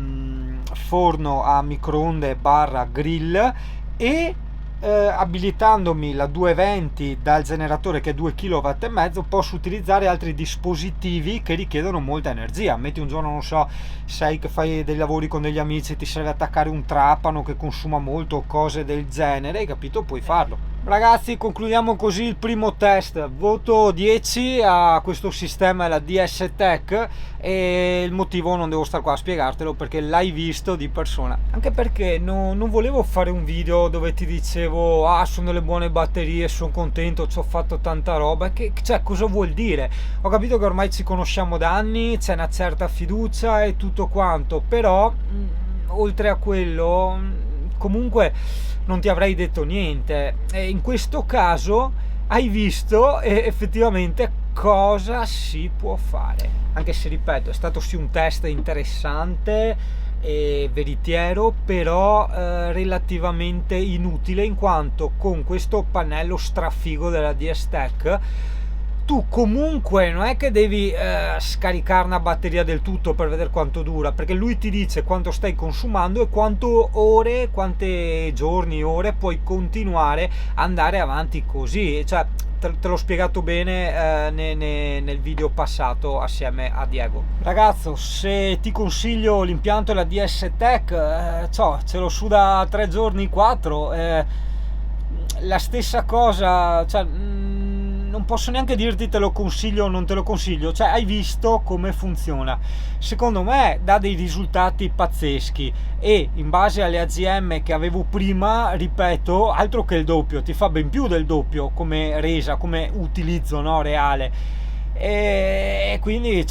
forno a microonde / grill, e abilitandomi la 220 dal generatore, che è 2,5 kW, posso utilizzare altri dispositivi che richiedono molta energia. Metti un giorno, non so, sei che fai dei lavori con degli amici, ti serve attaccare un trapano che consuma molto o cose del genere, hai capito? Puoi farlo. Ragazzi, concludiamo così il primo test. Voto 10 a questo sistema, la DS-Tech, e il motivo non devo star qua a spiegartelo, perché l'hai visto di persona. Anche perché non volevo fare un video dove ti dicevo sono delle buone batterie, sono contento, ci ho fatto tanta roba, cioè, cosa vuol dire? Ho capito che ormai ci conosciamo da anni, c'è una certa fiducia e tutto quanto, però oltre a quello comunque non ti avrei detto niente, e in questo caso hai visto effettivamente cosa si può fare, anche se, ripeto, è stato sì un test interessante e veritiero, però relativamente inutile, in quanto con questo pannello strafigo della DS-Tech tu comunque non è che devi scaricare una batteria del tutto per vedere quanto dura, perché lui ti dice quanto stai consumando e quanto ore, quante giorni, ore puoi continuare a andare avanti così, cioè te l'ho spiegato bene nel video passato assieme a Diego. Ragazzo, se ti consiglio l'impianto della DS Tech, ce l'ho su da 3 giorni, 4, la stessa cosa, cioè, non posso neanche dirti te lo consiglio o non te lo consiglio, cioè hai visto come funziona. Secondo me dà dei risultati pazzeschi e in base alle AGM che avevo prima, ripeto, altro che il doppio, ti fa ben più del doppio come resa, come utilizzo, no, reale. E quindi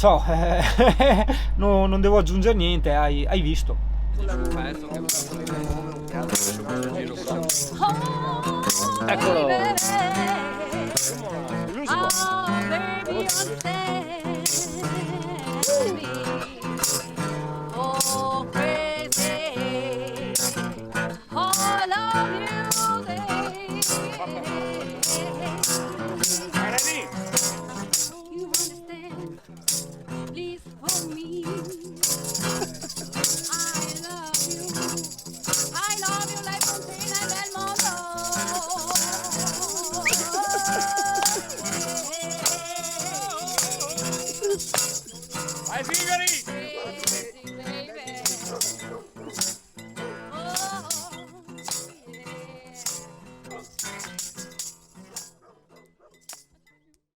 non devo aggiungere niente, hai visto. Eccolo. Vai, sigari!